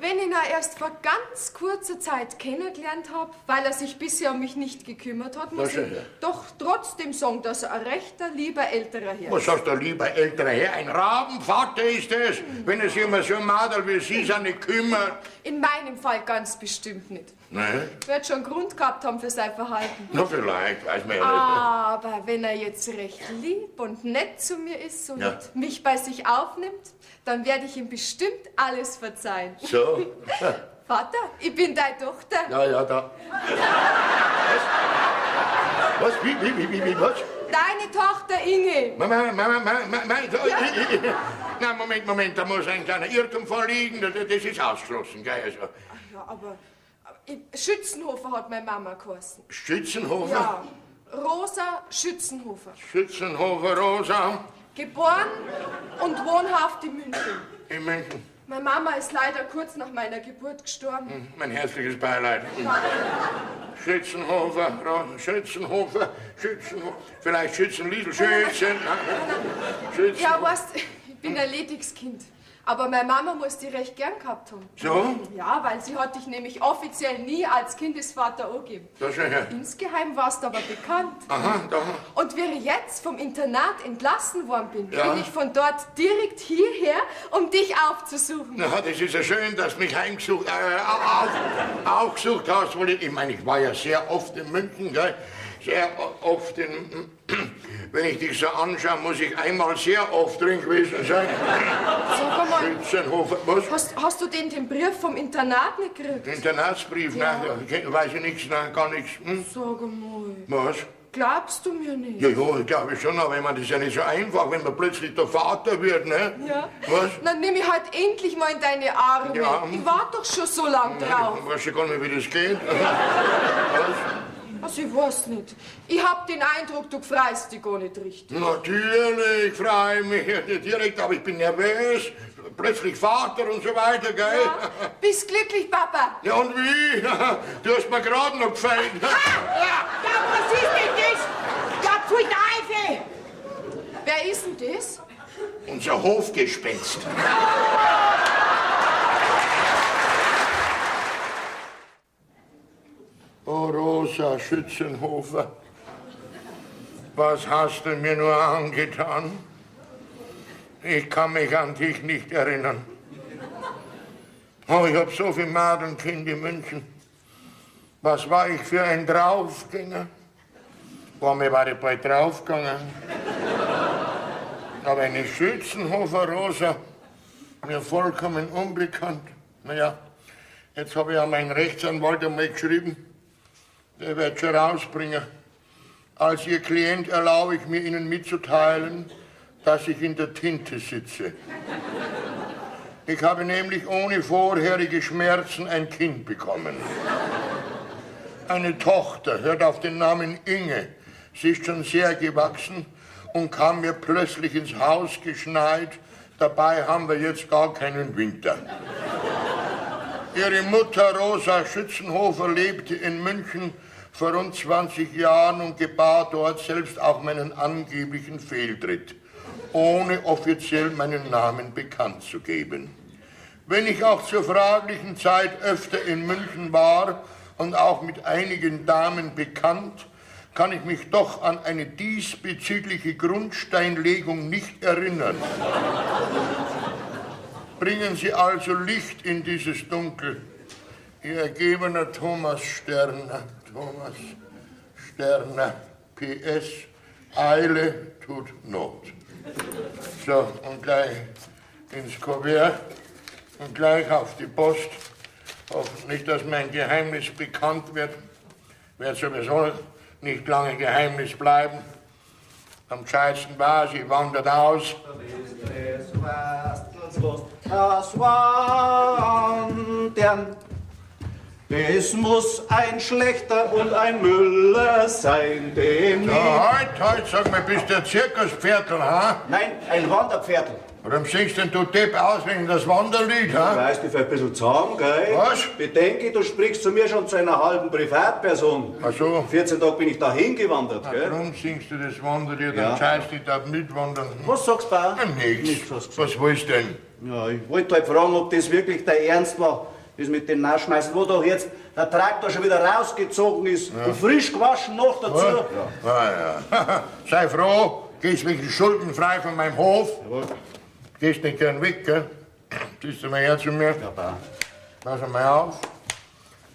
Wenn ich ihn auch erst vor ganz kurzer Zeit kennengelernt habe, weil er sich bisher um mich nicht gekümmert hat, muss ich doch trotzdem sagen, dass er ein rechter, lieber älterer Herr ist. Was hast du, lieber älterer Herr? Ein Rabenvater ist es, wenn er sich um so ein Madel wie Sie sich nicht kümmert. In meinem Fall ganz bestimmt nicht. Nee? Wird schon Grund gehabt haben für sein Verhalten. Na, vielleicht, weiß man ja Aber wenn er jetzt recht lieb und nett zu mir ist und mich bei sich aufnimmt, dann werde ich ihm bestimmt alles verzeihen. nicht. So? Vater, ich bin deine Tochter. Ja, da. Was? Was? Deine Tochter Inge. Na, Moment, da muss ein kleiner Irrtum vorliegen, das ist ausgeschlossen, gell? Also. Ja, aber Schützenhofer hat meine Mama geheißen. Schützenhofer? Ja, Rosa Schützenhofer. Schützenhofer Rosa. Geboren und wohnhaft in München. In München. Meine Mama ist leider kurz nach meiner Geburt gestorben. Mein herzliches Beileid. Schützenhofer, Schützenhofer. Vielleicht Schützenliedl, Schützen. Ja, weißt, ich bin ein Ledigskind. Aber meine Mama muss die recht gern gehabt haben. So? Ja, weil sie hat dich nämlich offiziell nie als Kindesvater angegeben. Das ist ja. Insgeheim warst du aber bekannt. Aha, da. Und wie ich jetzt vom Internat entlassen worden bin, Ja. bin ich von dort direkt hierher, um dich aufzusuchen. Na, das ist ja schön, dass du mich aufgesucht hast, weil ich meine, ich war ja sehr oft in München, gell? Sehr oft in... Wenn ich dich so anschaue, muss ich einmal sehr oft drin gewesen sein. Sag mal, Schützenhofer, was? hast du den Brief vom Internat nicht gekriegt? Internatsbrief? Ja. Nein, weiß ich nichts, nein, gar nichts. Hm? Sag mal, Was? glaubst du mir nicht? Ja, ich glaube schon, aber ich meine, das ist ja nicht so einfach, wenn man plötzlich der Vater wird, ne? Ja. Was? Dann nimm ich halt endlich mal in deine Arme. Ja. Ich warte doch schon so lang drauf. Ich weiß ja gar nicht, wie das geht. Was? Also ich weiß nicht. Ich hab den Eindruck, du freust dich gar nicht richtig. Natürlich freue ich mich nicht direkt, aber ich bin nervös. Plötzlich Vater und so weiter, gell? Ja. Bist glücklich, Papa? Ja, und wie? Du hast mir gerade noch gefällt. Ja, was ist denn das? Ja, pfui Teufel! Wer ist denn das? Unser Hofgespenst. Oh, Rosa Schützenhofer, was hast du mir nur angetan? Ich kann mich an dich nicht erinnern. Oh, ich hab so viel Madenkind in München. Was war ich für ein Draufgänger? Boah, mir war ich bald draufgegangen. Aber eine Schützenhofer Rosa, mir vollkommen unbekannt. Naja, jetzt habe ich an meinen Rechtsanwalt einmal geschrieben, der wird schon rausbringen. Als Ihr Klient erlaube ich mir, Ihnen mitzuteilen, dass ich in der Tinte sitze. Ich habe nämlich ohne vorherige Schmerzen ein Kind bekommen. Eine Tochter, hört auf den Namen Inge. Sie ist schon sehr gewachsen und kam mir plötzlich ins Haus geschneit. Dabei haben wir jetzt gar keinen Winter. Ihre Mutter Rosa Schützenhofer lebte in München vor rund 20 Jahren und gebar dort selbst auch meinen angeblichen Fehltritt, ohne offiziell meinen Namen bekannt zu geben. Wenn ich auch zur fraglichen Zeit öfter in München war und auch mit einigen Damen bekannt, kann ich mich doch an eine diesbezügliche Grundsteinlegung nicht erinnern. Bringen Sie also Licht in dieses Dunkel. Ihr ergebener Thomas Sterner. Thomas Sterner. PS. Eile tut Not. So, und gleich ins Kuvert und gleich auf die Post. Hoffentlich, dass mein Geheimnis bekannt wird. Wird sowieso nicht lange Geheimnis bleiben. Am gescheitsten war, sie wandert aus. Das Wandern, es muss ein Schlechter und ein Müller sein, dem nicht... Halt, sag mal, bist du ein Zirkuspferdl, ha? Nein, ein Wanderpferdl. Warum singst denn du Depp auswählen das Wanderlied, ha? Weißt du, für ein bisschen zahm, gell? Was? Bedenke, du sprichst zu mir schon zu einer halben Privatperson. Ach so. 14 Tage bin ich da hingewandert, gell? Warum singst du das Wanderlied? Ja. Dann scheißt dich da mitwandern. Was sagst du, Bauer? Ja, nichts. Was willst du denn? Ja, ich wollte halt fragen, ob das wirklich der Ernst war, das mit dem Nachschmeißen, wo doch jetzt der Traktor schon wieder rausgezogen ist und frisch gewaschen noch dazu. Ja. Sei froh, gehst wirklich schuldenfrei von meinem Hof. Jawohl. Gehst nicht gern weg, gell? Siehst du mal her zu mir? Ja, Bauer. Pass mal auf.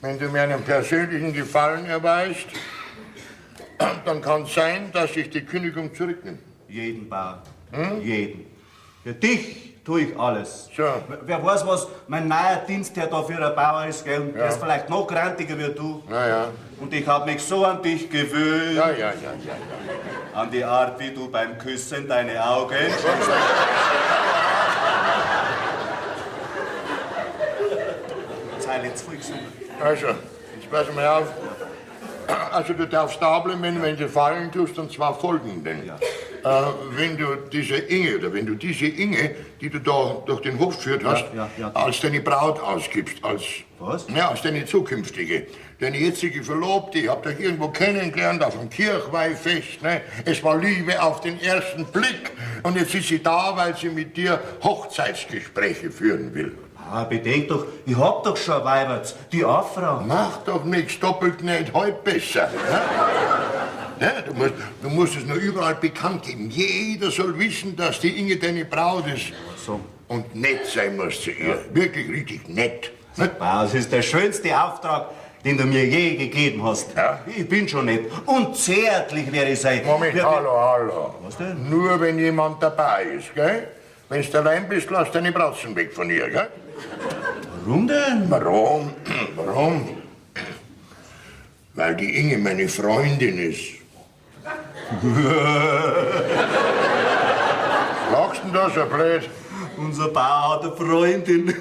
Wenn du mir einen persönlichen Gefallen erweist, dann kann es sein, dass ich die Kündigung zurücknehme. Jeden, Bauer. Jeden. Für dich tue ich alles. So. Wer weiß, was mein neuer Dienstherr da für ein Bauer ist, gell? Und der ist vielleicht noch grantiger wie du. Ja. Und ich hab mich so an dich gewöhnt. Ja. An die Art, wie du beim Küssen deine Augen... Zeile jetzt voll gesungen. Also, jetzt pass mal auf. Also du darfst da bleiben, wenn du Fallen tust, und zwar folgenden. Ja. Wenn du diese Inge, die du da durch den Hof geführt hast, Ja. als deine Braut ausgibst, als... Was? Ja, als deine zukünftige. Deine jetzige Verlobte, ich hab dich irgendwo kennengelernt, auf einem Kirchweihfest, ne? Es war Liebe auf den ersten Blick. Und jetzt ist sie da, weil sie mit dir Hochzeitsgespräche führen will. Ah, bedenk doch, ich hab doch schon Weiberts, die Affrau. Mach doch nichts, doppelt nicht, halb besser. Ne? Du musst es nur überall bekannt geben. Jeder soll wissen, dass die Inge deine Braut ist. So. Und nett sein musst zu ihr. Wirklich richtig nett. Ne? Das ist der schönste Auftrag, den du mir je gegeben hast. Ja. Ich bin schon nett. Und zärtlich werde ich sein. Moment, hallo. Was denn? Nur wenn jemand dabei ist, gell? Wenn du allein bist, lass deine Bratzen weg von ihr, gell? Warum denn? Warum? Weil die Inge meine Freundin ist. Lachst denn da so blöd? Unser Bauer hat eine Freundin.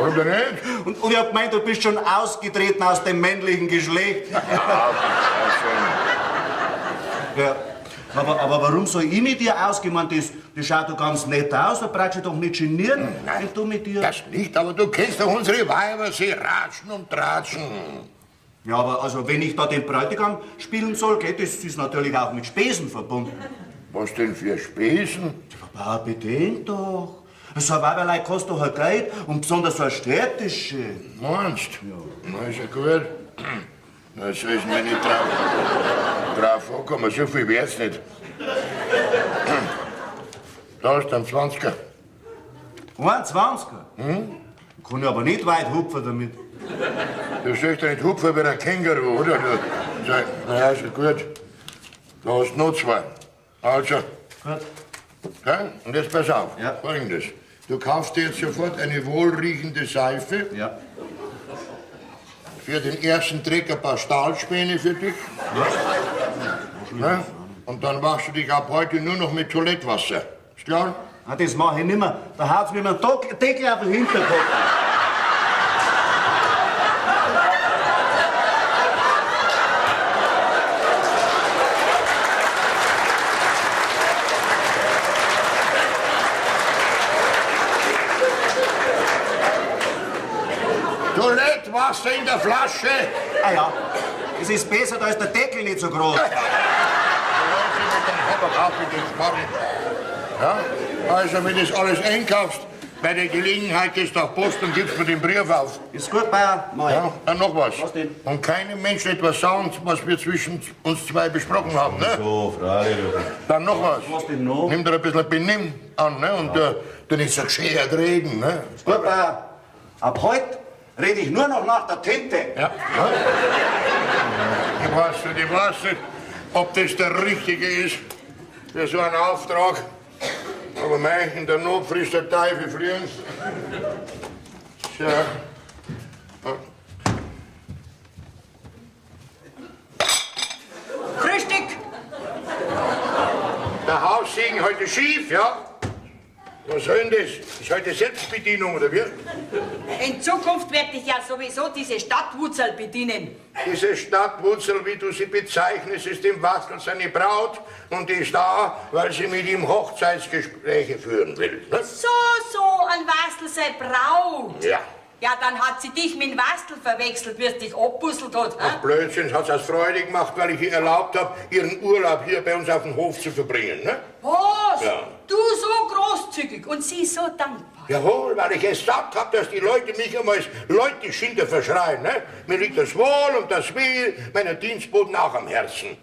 Warum denn nicht? Und ich hab gemeint, du bist schon ausgetreten aus dem männlichen Geschlecht. Ja. Aber warum soll ich mit dir ausgehen? Man, das schaut doch ganz nett aus. Da brauchst du dich doch nicht genieren, wenn du mit dir... Das nicht, aber du kennst doch unsere Weiber, sie ratschen und tratschen. Ja, aber also, wenn ich da den Bräutigam spielen soll, geht das ist natürlich auch mit Spesen verbunden. Was denn für Spesen? Aber bedenk doch. So ein Weiberlei kostet doch ein Geld und besonders so ein städtische. Meinst? Ja. Na, ist ja gut. Na, so ist mir nicht drauf angekommen. So viel wär's nicht. Da ist ein 20er. Ein 20er? Kann ich aber nicht weit hupfen damit. Du sollst ja nicht hupfen wie ein Känguru, oder? Na ja, ist ja gut. Da hast du noch 2. Also. Gut. Ja, und jetzt pass auf. Ja. Folgendes. Du kaufst dir jetzt sofort eine wohlriechende Seife. Ja. Für den ersten Trick ein paar Stahlspäne für dich. Ja. Und dann waschst du dich ab heute nur noch mit Toilettwasser. Ist klar? Ah, das mach ich nimmer. Da haut's mir einen Deckel auf den Hinterkopf. Toilettwasser in der Flasche. Ah ja, es ist besser, da ist der Deckel nicht so groß. Ja, also wenn du das alles einkaufst, bei der Gelegenheit gehst du auf Post und gibst mir den Brief auf. Ist gut, Bayer? Mach ich. Ja, dann noch was. Was denn? Und keinem Menschen etwas sagen, was wir zwischen uns zwei besprochen haben, ne? So, freilich. Dann noch was. Was denn noch? Nimm dir ein bisschen Benimm an, ne? Und du nicht so gescheit reden, ne? Ist gut, Bayer. Ab heute rede ich nur noch nach der Tinte. Ja. Ich weiß nicht, ob das der richtige ist für so einen Auftrag. Aber mei, in der Not frisst der Teufel fliehen. Tja. Frühstück! Der Haussegen heute schief, ja? Was soll denn das? Ist heute Selbstbedienung, oder wie? In Zukunft werde ich ja sowieso diese Stadtwurzel bedienen. Diese Stadtwurzel, wie du sie bezeichnest, ist dem Wastel seine Braut und die ist da, weil sie mit ihm Hochzeitsgespräche führen will. Ne? So, ein Wastel sei Braut. Ja. Ja, dann hat sie dich mit dem Wastel verwechselt, wie es dich abbusselt hat. Ach, Blödsinn, hat sie aus Freude gemacht, weil ich ihr erlaubt habe, ihren Urlaub hier bei uns auf dem Hof zu verbringen. Ne? Was? Ja. Du so großzügig und sie so dankbar. Jawohl, weil ich gesagt habe, dass die Leute mich einmal als Leute verschreien. Ne? Mir liegt das Wohl und das Wehe meiner Dienstboten auch am Herzen.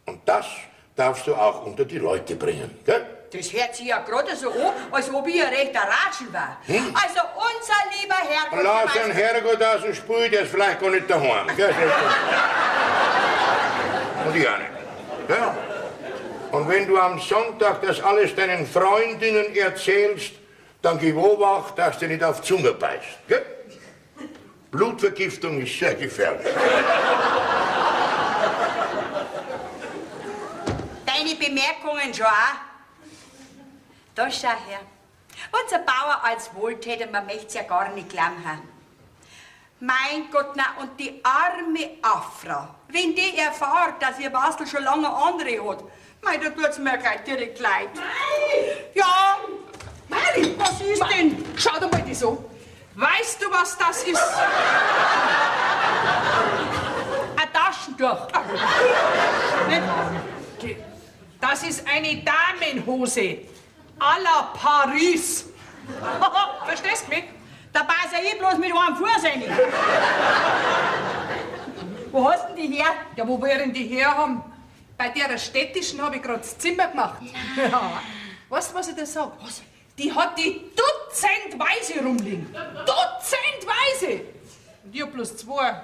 Und das darfst du auch unter die Leute bringen. Gell? Das hört sich ja gerade so an, als ob ich ein rechter Ratschel war. Also unser lieber Herrgott... Lass den Herrgott aus dem Spiel, der ist vielleicht gar nicht daheim. Gell? Und ich auch nicht. Ja? Und wenn du am Sonntag das alles deinen Freundinnen erzählst, dann gib Obacht, dass du nicht auf die Zunge beißt. Gell? Blutvergiftung ist sehr gefährlich. Deine Bemerkungen schon auch? Da schau her. Unser Bauer als Wohltäter, man möcht's ja gar nicht glauben haben. Mein Gott, na, und die arme Afra, wenn die erfahrt, dass ihr Wastel schon lange andere hat, mei, da tut's mir gleich direkt leid. Ja, Mari, was ist denn? Schau dir mal das an. Weißt du, was das ist? Ein Taschentuch. Nicht? Das ist eine Damenhose. À la Paris. Verstehst du mich? Da pass ja ich bloß mit einem Fuß rein. Wo hast denn die her? Ja, wo werden die her haben? Bei der städtischen habe ich gerade das Zimmer gemacht. Ja. Weißt du, was ich da sage? Was? Die hat die dutzendweise rumliegen. Dutzendweise! Und ich hab bloß 2.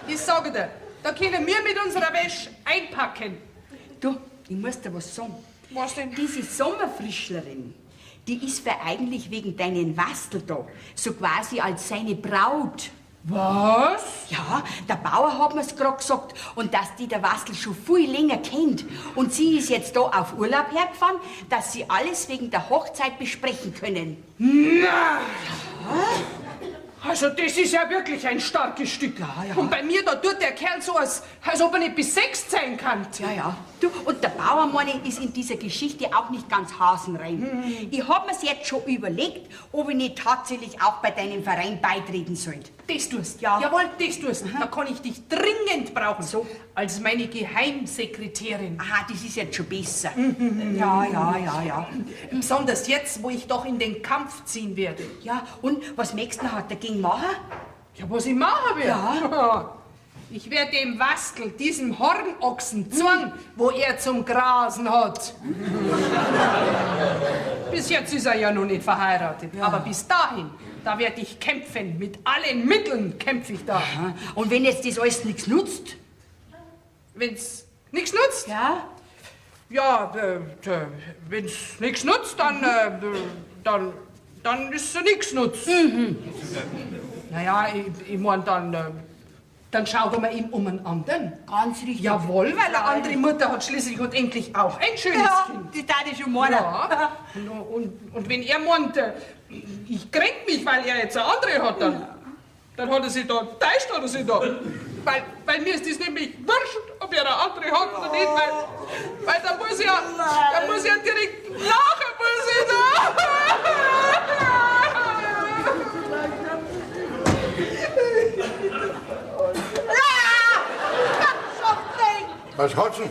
Ich sage dir, da können wir mit unserer Wäsche einpacken. Du, ich muss dir was sagen. Was denn? Diese Sommerfrischlerin, die ist für eigentlich wegen deinen Wastel da. So quasi als seine Braut. Was? Ja, der Bauer hat mir's gerade gesagt. Und dass die der Wastel schon viel länger kennt. Und sie ist jetzt da auf Urlaub hergefahren, dass sie alles wegen der Hochzeit besprechen können. Na! Also das ist ja wirklich ein starkes Stück. Ja. Und bei mir, da tut der Kerl so, als ob er nicht bis 6 sein kann. Ja. Du, und der Bauer, meine, ist in dieser Geschichte auch nicht ganz hasenrein. Ich hab mir's jetzt schon überlegt, ob ich nicht tatsächlich auch bei deinem Verein beitreten sollte. Das tust Ja. Jawohl, das tust Da kann ich dich dringend brauchen. So. Als meine Geheimsekretärin. Aha, das ist jetzt schon besser. Ja. Besonders jetzt, wo ich doch in den Kampf ziehen werde. Ja, und was möchtest du hat dagegen machen? Ja, was ich machen werde? Ja. Ich werde dem Wastel, diesem Hornochsen, zeigen, wo er zum Grasen hat. Bis jetzt ist er ja noch nicht verheiratet. Ja. Aber bis dahin, da werde ich kämpfen. Mit allen Mitteln kämpfe ich da. Aha. Und wenn jetzt das alles nichts nutzt? Wenn's nichts nutzt? Ja. Ja, wenn's nichts nutzt, dann ist es nichts nutzt. Naja, ich mein, dann schauen wir ihm um einen anderen. Ganz richtig. Jawohl, weil eine andere Mutter hat schließlich und endlich auch ein schönes Kind. die tat ich schon meinen. Ja. Und wenn er meint, ich kränk mich, weil er jetzt eine andere hat, dann hat er sich da, täuscht hat er sich da. Weil mir ist das nämlich wurscht, ob er eine andere hat oder nicht, weil da muss ja direkt lachen, muss ich da. Was hat's denn?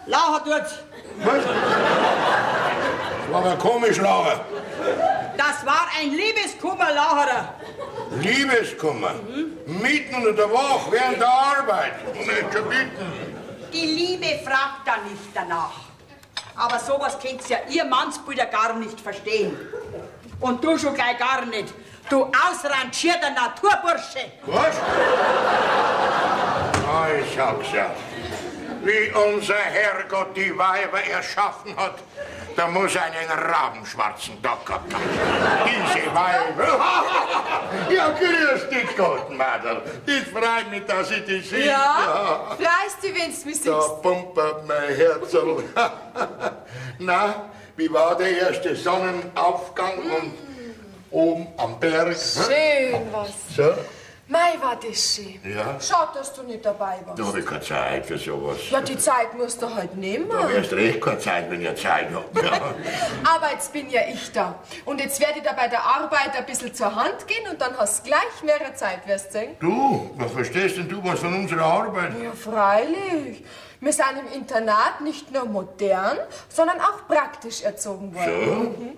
Lauer tut's. Was? Das war aber komisch, Laura. Das war ein Liebeskummer, Lauerer. Liebeskummer. Mitten unter der Woche, während der Arbeit. Nicht schon bitten. Die Liebe fragt da nicht danach. Aber sowas könnt's ja ihr Mannsbrüder gar nicht verstehen. Und du schon gleich gar nicht. Du ausrangierter Naturbursche. Was? Ah, ich sag's ja. Wie unser Herrgott die Weiber erschaffen hat, da muss er einen rabenschwarzen Tag gehabt haben. Diese Weiber. Ja, grüß dich Gott, Madel. Das freut mich, dass ich dich sehe. Ja, freust dich, wenn's mich Da siehst. pumpert mein Herzl. Na, wie war der erste Sonnenaufgang und oben am Berg? Schön was. So? Mei, war das schön. Ja. Schade, dass du nicht dabei warst. Da hab ich keine Zeit für sowas. Ja, die Zeit musst du halt nehmen. Da hab ich erst recht keine Zeit, wenn ihr Zeit habt. Ja. Aber jetzt bin ja ich da. Und jetzt werde ich da bei der Arbeit ein bisschen zur Hand gehen und dann hast du gleich mehr Zeit, wirst du sehen. Du, was verstehst denn du was von unserer Arbeit? Ja, freilich. Wir sind im Internat nicht nur modern, sondern auch praktisch erzogen worden. So?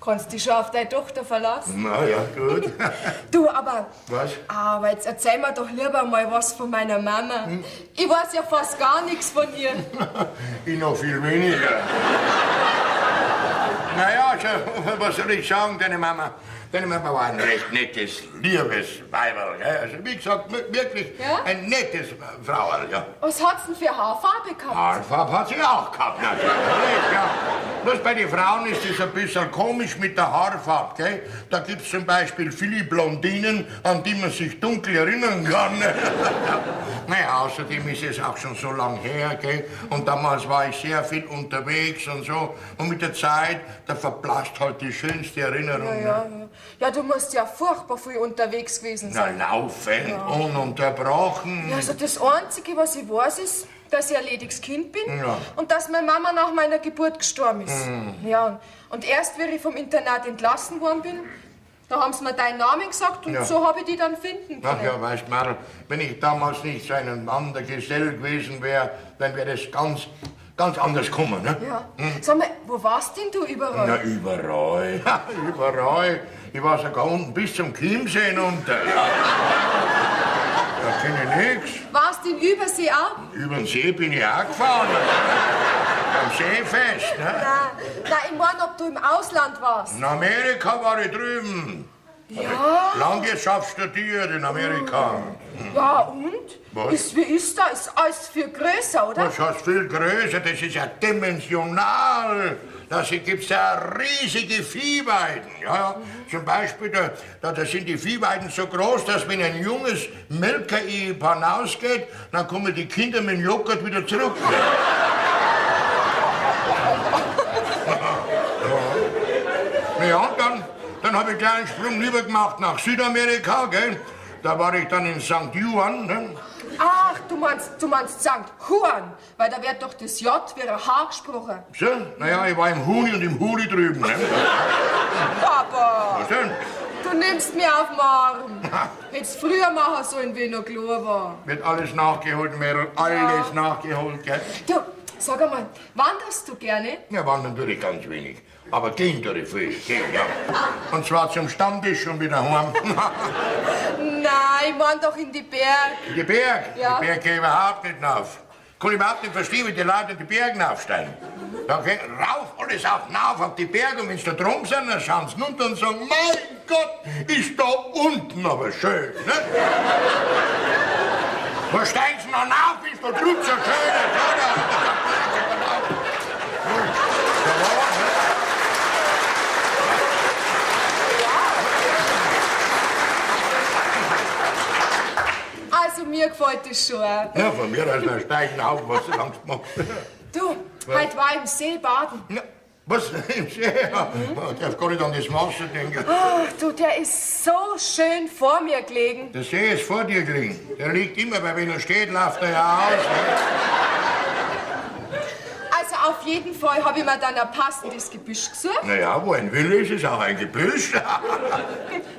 Kannst dich schon auf deine Tochter verlassen? Na ja, gut. Du, aber... Was? Aber jetzt erzähl mir doch lieber mal was von meiner Mama. Ich weiß ja fast gar nichts von ihr. Ich noch viel weniger. Naja, also, was soll ich sagen, deine Mama? Deine Mama war ein recht nettes, liebes Weiberl. Gell? Also, wie gesagt, wirklich Ja? ein nettes Frauerl, ja. Was hat's denn für Haarfarbe gehabt? Haarfarbe hat sie auch gehabt, natürlich. Ja. Bloß bei den Frauen ist es ein bisschen komisch mit der Haarfarbe. Gell? Da gibt's zum Beispiel viele Blondinen, an die man sich dunkel erinnern kann. Naja, außerdem ist es auch schon so lang her. Gell? Und damals war ich sehr viel unterwegs und so. Und mit der Zeit, da verblasst halt die schönste Erinnerung. Ja. Ja, du musst ja furchtbar viel unterwegs gewesen Na, sein. laufend, ununterbrochen. Ja, also das Einzige, was ich weiß, ist, dass ich ein lediges Kind bin Ja. und dass meine Mama nach meiner Geburt gestorben ist. Ja, und erst, wie ich vom Internat entlassen worden bin, da haben sie mir deinen Namen gesagt und Ja. so habe ich die dann finden können. Ach ja, weißt du, Madel, wenn ich damals nicht so ein Mann der Gesell gewesen wäre, dann wäre das ganz anders gekommen, ne? Ja. Sag mal, wo warst denn du überall? Na, überall. Ja, überall. Ich war sogar unten bis zum Chiemsee runter. Ja. Da kenne ich nichts. Warst du in Übersee auch? Über den See bin ich auch gefahren. Am Seefest, ne? Nein, ich meine, ob du im Ausland warst. In Amerika war ich drüben. Ja. Landwirtschaft studiert in Amerika. Ja, und? Was? Wie ist das? Ist alles viel größer, oder? Das heißt viel größer, das ist ja dimensional. Da gibt es ja riesige Viehweiden. Ja, zum Beispiel, da sind die Viehweiden so groß, dass wenn ein junges Melker-Ehepaar rausgeht, dann kommen die Kinder mit dem Joghurt wieder zurück. Ja, und dann habe ich gleich einen Sprung rüber gemacht nach Südamerika, gell? Da war ich dann in St. Juan, ne? Ach, du meinst St. Juan, weil da wird doch das J wie ein H gesprochen. So, naja, ich war im Huni und im Huli drüben, ne? Papa, Was denn? du nimmst mich auf den Arm. Hättest früher machen sollen, wie ich noch klar war. Wird alles nachgeholt, Mädel, alles nachgeholt, gell? Du, sag einmal, wanderst du gerne? Ja, wandern tue ich ganz wenig. Aber gehen tue ich viel, gehen, ja. Und zwar zum Stammtisch und wieder heim. Nein, ich mein doch in die Berge. Die Berg? Ja. Die Berg gehe ich überhaupt nicht rauf. Kann ich überhaupt nicht verstehen, wie die Leute die Berge raufsteigen. Da geht rauf, alles rauf auf die Berge und wenn sie da drum sind, dann schauen sie runter und sagen, mein Gott, ist da unten aber schön, ne? Wo steigen sie noch rauf, ist da drüben so schön, oder? Also mir gefällt das schon. Ja, von mir aus, dann steigen auf, was du Angst machst. Du, heute war ich im See baden. Ja, was? Im See? Ja. Ich darf gar nicht an das Wasser denken. Ach, du, der ist so schön vor mir gelegen. Der See ist vor dir gelegen. Der liegt immer, weil wenn er steht, läuft er ja aus. Also auf jeden Fall habe ich mir dann ein passendes Gebüsch gesucht. Naja, wo ein Wille ist, ist auch ein Gebüsch.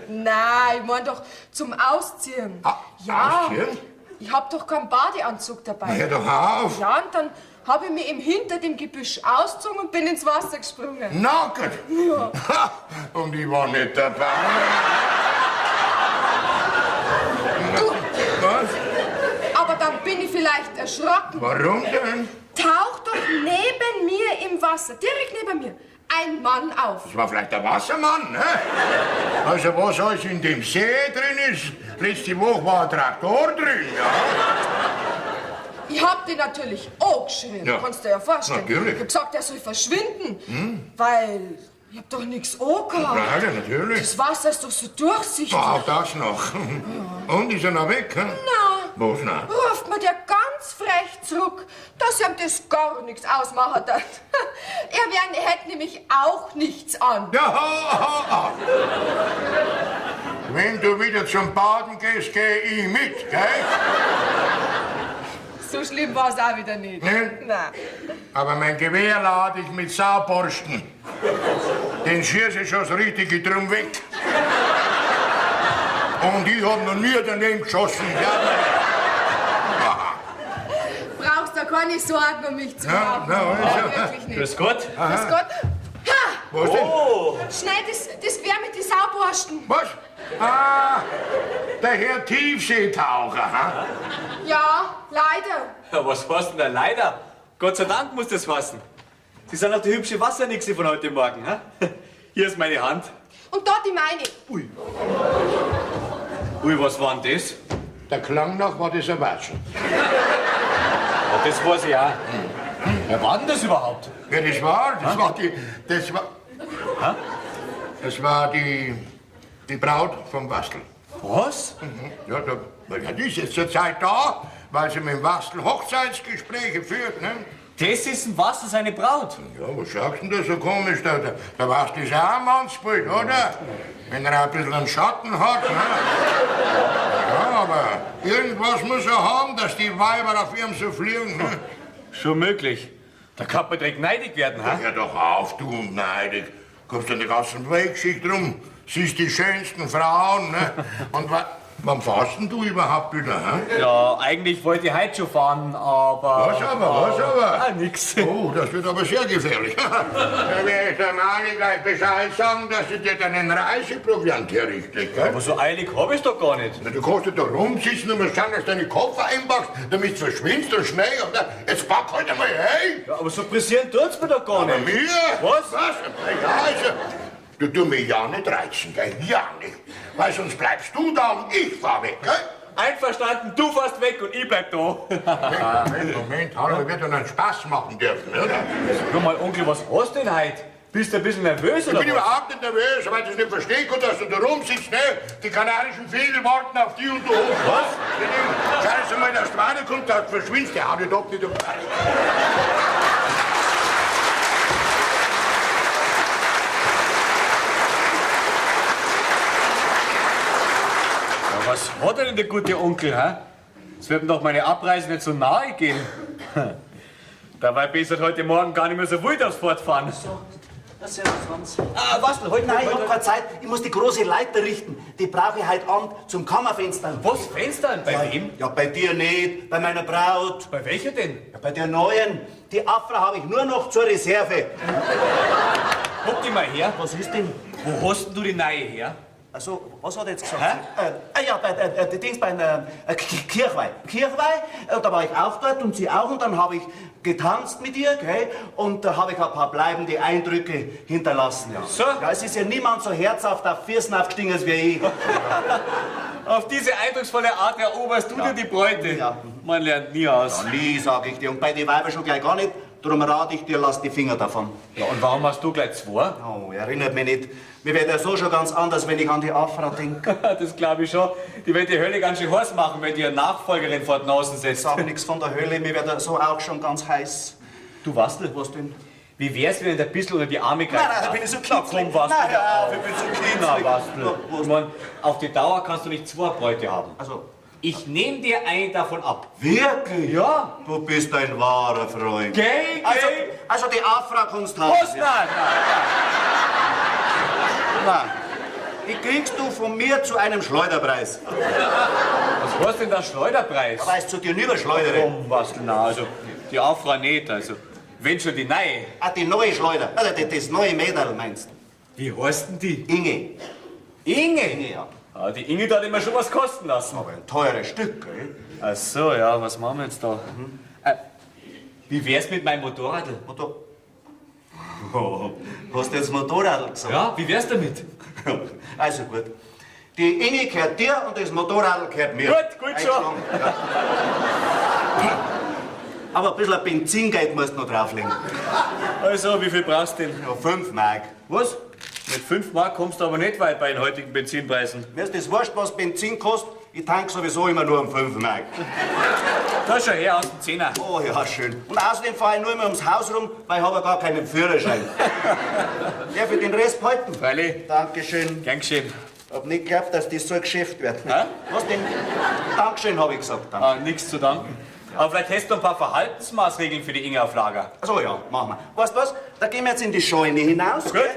Nein, ich mein doch zum Ausziehen. Ausziehen? Ich hab doch keinen Badeanzug dabei. Na, hör doch auf. Ja, und dann habe ich mich eben hinter dem Gebüsch ausgezogen und bin ins Wasser gesprungen. Nackt? Ja. Und ich war nicht dabei. Was? Aber dann bin ich vielleicht erschrocken. Warum denn? Taucht doch neben mir im Wasser, direkt neben mir, ein Mann auf. Das war vielleicht der Wassermann, ne? Also was alles in dem See drin ist, letzte Woche war ein Traktor drin, ja? Ich hab den natürlich angeschrien, Ja. kannst du dir ja vorstellen. Natürlich. Ich hab gesagt, er soll verschwinden, weil ich hab doch nichts angehabt. Ja, natürlich. Das Wasser ist doch so durchsichtig. Auch das noch. Und ist er noch weg? Hm? Na, Was noch? ruft mir der ganz frech zurück, dass ihm das gar nichts ausmachen hat. Er hätte nämlich auch nichts an. Ja, wenn du wieder zum Baden gehst, gehe ich mit, gell? So schlimm war es auch wieder nicht. Ne? Nein. Aber mein Gewehr lade ich mit Sauborsten. Den schieße ich schon so richtig drum weg. Und ich hab noch nie daneben geschossen. Brauchst da keine Sorgen um mich zu Ja, machen. na, also. Wirklich nicht. Grüß Gott. Grüß Gott. Ha! Was denn? Schnell das Gewehr mit den Sauborsten. Was? Ah, der Herr Tiefseetaucher, ha? Ja, leider. Ja, was heißt denn da leider? Gott sei Dank muss das heißen. Sie sind auch die hübsche Wassernixe von heute Morgen. Ha? Hier ist meine Hand. Und dort die meine. Ui, was war denn das? Der Klang nach war das ein Watschen. Ja, das weiß ich auch. Wer war denn das überhaupt? Ja, das war die Braut vom Wastel. Was? Ja, die ist jetzt zur Zeit da, weil sie mit dem Wastel Hochzeitsgespräche führt, ne? Das ist ein Wasser, seine Braut. Ja, was sagst du denn da so komisch? Der Wastel ist auch ein Mannsbild, oder? Wenn er ein bisschen einen Schatten hat, ne? Ja, aber irgendwas muss er haben, dass die Weiber auf ihm so fliegen, ne? Schon möglich. Da kann man direkt neidig werden, ha? Hör doch auf, du neidig. Kommst du den ganzen Weg schick drum. Siehst die schönsten Frauen, ne? Und wann fährst denn du überhaupt wieder, hä? Ja, eigentlich wollte ich heute schon fahren, aber... Was aber? Ah, nix. Oh, das wird aber sehr gefährlich. Da werde ich der Mali gleich Bescheid sagen, dass sie dir deinen Reiseproviant herrichtet, gell? Aber so eilig hab ich's doch gar nicht. Na, du kannst da rumsitzen und mal schauen, dass du deine Kopf einpackst, damit du verschwindest und schnell. Oder? Jetzt pack halt einmal, hey! Ja, aber so pressieren tut's mir doch gar Aber nicht. mir? Was? Ja, also, Du tu mich ja nicht reizen, gell? Ja nicht. Weil sonst bleibst du da und ich fahr weg, gell? Einverstanden, du fährst weg und ich bleib da. Moment, hallo, ich werde einen Spaß machen dürfen, oder? Sag mal, Onkel, was hast du denn heute? Bist du ein bisschen nervös, Ich oder bin was? überhaupt nicht nervös, weil ich das nicht verstehe, gut, dass du da rumsitzt, ne? Die kanarischen Vögel warten auf die und du. Was? Scheiße, mal, der Schweine kommt, da verschwindest der, hau dich doch nicht um. Was hat denn der gute Onkel, hä? Es wird ihm doch meine Abreise nicht so nahe gehen. Dabei bist du heute Morgen gar nicht mehr so wild aufs Fortfahren. Servus, Franz. Was? Heute nein, ich hab keine Zeit. Ich muss die große Leiter richten. Die brauche ich heute Abend zum Kammerfenstern. Was, Fenstern? Bei wem? Ja, bei dir nicht, bei meiner Braut. Bei welcher denn? Ja, bei der neuen. Die Afra habe ich nur noch zur Reserve. Guck die mal her. Was ist denn? Wo hast denn du die Neue her? Also, was hat er jetzt gesagt? Hä? Ja, bei der Dings, bei Kirchweih. Kirchweih, da war ich auch dort und sie auch. Und dann habe ich getanzt mit ihr, gell? Und da habe ich ein paar bleibende Eindrücke hinterlassen. Ja. So? Ja, es ist ja niemand so herzhaft auf Füßen aufgestiegen als wie ich. Auf diese eindrucksvolle Art eroberst du dir die Bräute. Ja. Man lernt nie aus. Ja, nie, sag ich dir. Und bei den Weibern schon gleich gar nicht. Darum rate ich dir, lass die Finger davon. Ja, und warum hast du gleich zwei? Oh, erinnert mich nicht. Mir wird ja so schon ganz anders, wenn ich an die Afra denke. Das glaube ich schon. Die wird die Hölle ganz schön heiß machen, wenn die eine Nachfolgerin vor den Nasen setzt. Sag nichts von der Hölle, mir wird ja so auch schon ganz heiß. Du Wastel, Was denn? wie wär's, wenn ich ein bisschen unter die Arme greifen? Nein, da bin ich so kitzlig. Komm, Wastel. Nein, hör auf, ich bin so Na, kitzlig. Wastel. Ich mein, auf die Dauer kannst du nicht zwei Bräute haben. Also, Ich nehme dir eine davon ab. wirklich? Ja. Du bist ein wahrer Freund. Gay, Also die Afra kannst du haben. Was? Nein, Nein. Die kriegst du von mir zu einem Schleuderpreis. Was heißt denn der Schleuderpreis? Weißt du, dir nicht schleudere. Komm, Wastel, na, also die Afra nicht, also. Wenn schon die Neue. Ah, die neue Schleuder. Also das neue Mädel meinst du? Wie heißt denn die? Inge. Inge? Ja. Ah, die Inge hat immer schon was kosten lassen. Aber ein teures Stück, gell? Ach so, ja, was machen wir jetzt da? Wie wär's mit meinem Motorrad? Motor. Oh, hast du jetzt Motorrad gesagt? Ja, wie wär's damit? Also gut. Die Inge gehört dir und das Motorrad gehört mir. Gut schon. Ja. Aber ein bisschen Benzingeld musst du noch drauflegen. Also, wie viel brauchst du denn? Ja, 5 Mark. Was? Mit 5 Mark kommst du aber nicht weit bei den heutigen Benzinpreisen. Mir ist das wurscht, was Benzin kostet. Ich tank sowieso immer nur um 5 Mark. Da schon her, aus dem Zehner. Oh ja, schön. Und außerdem fahre ich nur immer ums Haus rum, weil ich habe ja gar keinen Führerschein. Darf ich den Rest halten? Freilich. Dankeschön. Gern geschehen. Hab nicht geglaubt, dass das so ein Geschäft wird. Hä? Was denn? Dankeschön, habe ich gesagt. Danke. Ah, nichts zu danken. Aber vielleicht hast du ein paar Verhaltensmaßregeln für die Inge auf Lager. Ach so, ja, machen wir. Weißt du was? Da gehen wir jetzt in die Scheune hinaus. Gut. Gell?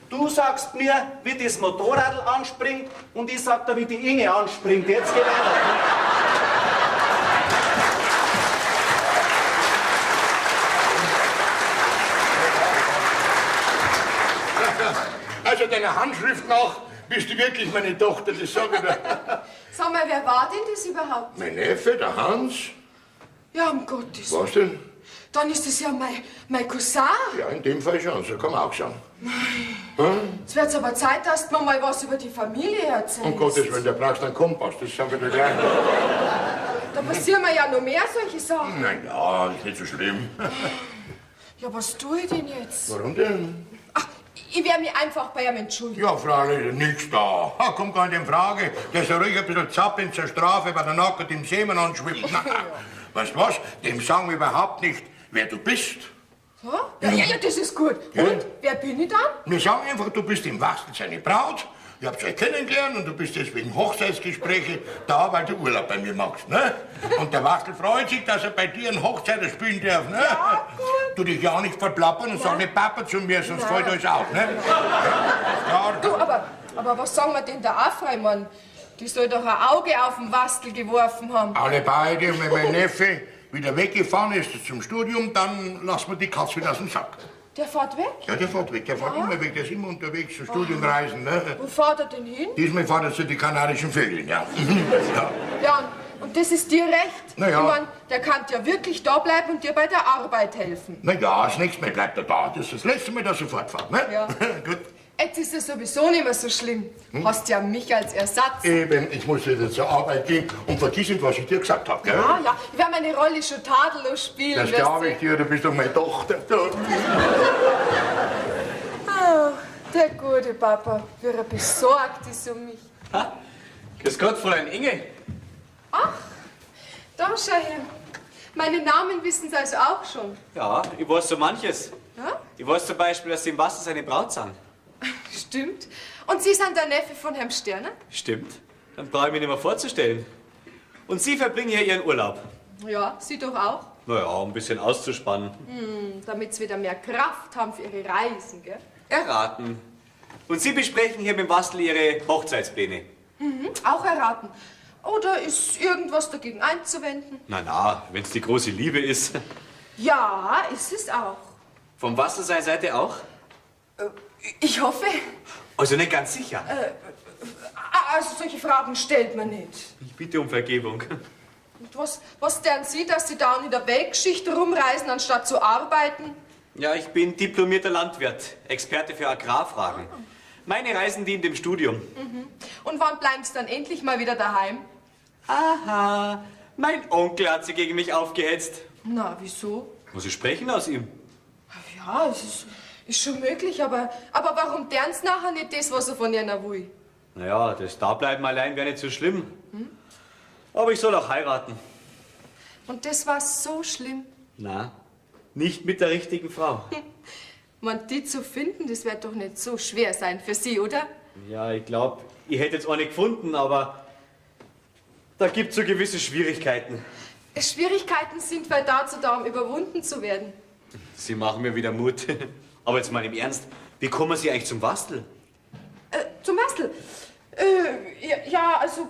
Du sagst mir, wie das Motorrad anspringt und ich sag dir, wie die Inge anspringt. Jetzt geht weiter. Also deiner Handschrift nach bist du wirklich meine Tochter, das sage ich dir. Sag mal, wer war denn das überhaupt? Mein Neffe, der Hans. Ja, um Gottes Willen. Was denn? Dann ist es ja mein Cousin. Ja, in dem Fall schon, so kann man auch sagen. Es wird aber Zeit, dass du mir mal was über die Familie erzählst. Um Gottes Willen, da brauchst du einen Kompass, das sagen wir dir gleich. Da passieren mir ja noch mehr solche Sachen. Nein, ja, ist nicht so schlimm. Ja, was tue ich denn jetzt? Warum denn? Ach, ich werde mich einfach bei ihm entschuldigen. Ja, Fräulein, nichts da. Kommt gar nicht in Frage. Der soll ruhig ein bisschen zappeln zur Strafe, weil er nackert im Seemann anschwimmt. Na, weißt du was? Dem sagen wir überhaupt nicht, wer du bist. Ja, das ist gut. Und, wer bin ich dann? Wir sagen einfach, du bist im Wastel seine Braut. Ihr habt euch kennengelernt und du bist deswegen Hochzeitsgespräche da, weil du Urlaub bei mir machst, ne? Und der Wastel freut sich, dass er bei dir einen Hochzeiter spielen darf, ne? Ja, gut. Du dich ja auch nicht verplappern und sag nicht Papa zu mir, sonst fällt euch auf, ne? Ja, Du, aber was sagen wir denn der Afra? Ich mein, die soll doch ein Auge auf den Wastel geworfen haben. alle beide, und wenn mein Neffe wieder weggefahren ist zum Studium, dann lassen wir die Katze wieder aus dem Sack. Der fährt weg? Ja, der fährt weg, der fährt immer weg, der ist immer unterwegs zu Studienreisen, ne? Wo fährt er denn hin? Diesmal fährt er zu den Kanarischen Vögeln, ja. Ja. Ja, und das ist dir recht. Na ja. Ich mein, der kann ja wirklich da bleiben und dir bei der Arbeit helfen. Na ja, das nächste Mal bleibt er da. Das ist das letzte Mal, dass er fortfährt, ne? Ja. Gut. Jetzt ist es sowieso nicht mehr so schlimm. Hast ja mich als Ersatz. Eben, ich muss wieder zur Arbeit gehen und vergiss nicht, was ich dir gesagt habe, gell? Ja, ich werde meine Rolle schon tadellos spielen. Das glaube ich dir, du bist doch meine Tochter. Oh, der gute Papa, wie er besorgt ist um mich. Grüß Gott, Fräulein Inge. Ach, da schau her. Meinen Namen wissen Sie also auch schon. Ja, ich weiß so manches. Ja? Ich weiß zum Beispiel, dass Sie im Wasser seine Braut sind. Stimmt. Und Sie sind der Neffe von Herrn Sterner? Stimmt. Dann brauche ich mich nicht mehr vorzustellen. Und Sie verbringen hier Ihren Urlaub. Ja, Sie doch auch. Naja, um ein bisschen auszuspannen. Damit Sie wieder mehr Kraft haben für Ihre Reisen, gell? Erraten. Und Sie besprechen hier mit dem Bastel Ihre Hochzeitspläne. Auch erraten. Oder ist irgendwas dagegen einzuwenden? Na, wenn es die große Liebe ist. Ja, ist es auch. Vom Bastel seiner Seite auch? Ich hoffe. Also nicht ganz sicher. Also solche Fragen stellt man nicht. Ich bitte um Vergebung. Und was denn Sie, dass Sie da in der Weltgeschichte rumreisen, anstatt zu arbeiten? Ja, ich bin diplomierter Landwirt, Experte für Agrarfragen. Meine Reisen dienen dem Studium. Und wann bleiben Sie dann endlich mal wieder daheim? Aha, mein Onkel hat sie gegen mich aufgehetzt. Na, wieso? Muss ich sprechen aus ihm? Ja, es ist schon möglich, aber warum deren Sie nachher nicht das, was er von Ihnen will? Naja, das Dableiben allein wäre nicht so schlimm. Aber ich soll auch heiraten. Und das war so schlimm. Na, nicht mit der richtigen Frau. Man, die zu finden, das wird doch nicht so schwer sein für Sie, oder? Ja, ich glaube, ich hätte jetzt auch nicht gefunden, aber da gibt es so gewisse Schwierigkeiten. Schwierigkeiten sind weil dazu da, um überwunden zu werden. Sie machen mir wieder Mut. Aber jetzt mal im Ernst, wie kommen Sie eigentlich zum Bastel? Zum Bastel? Ja, also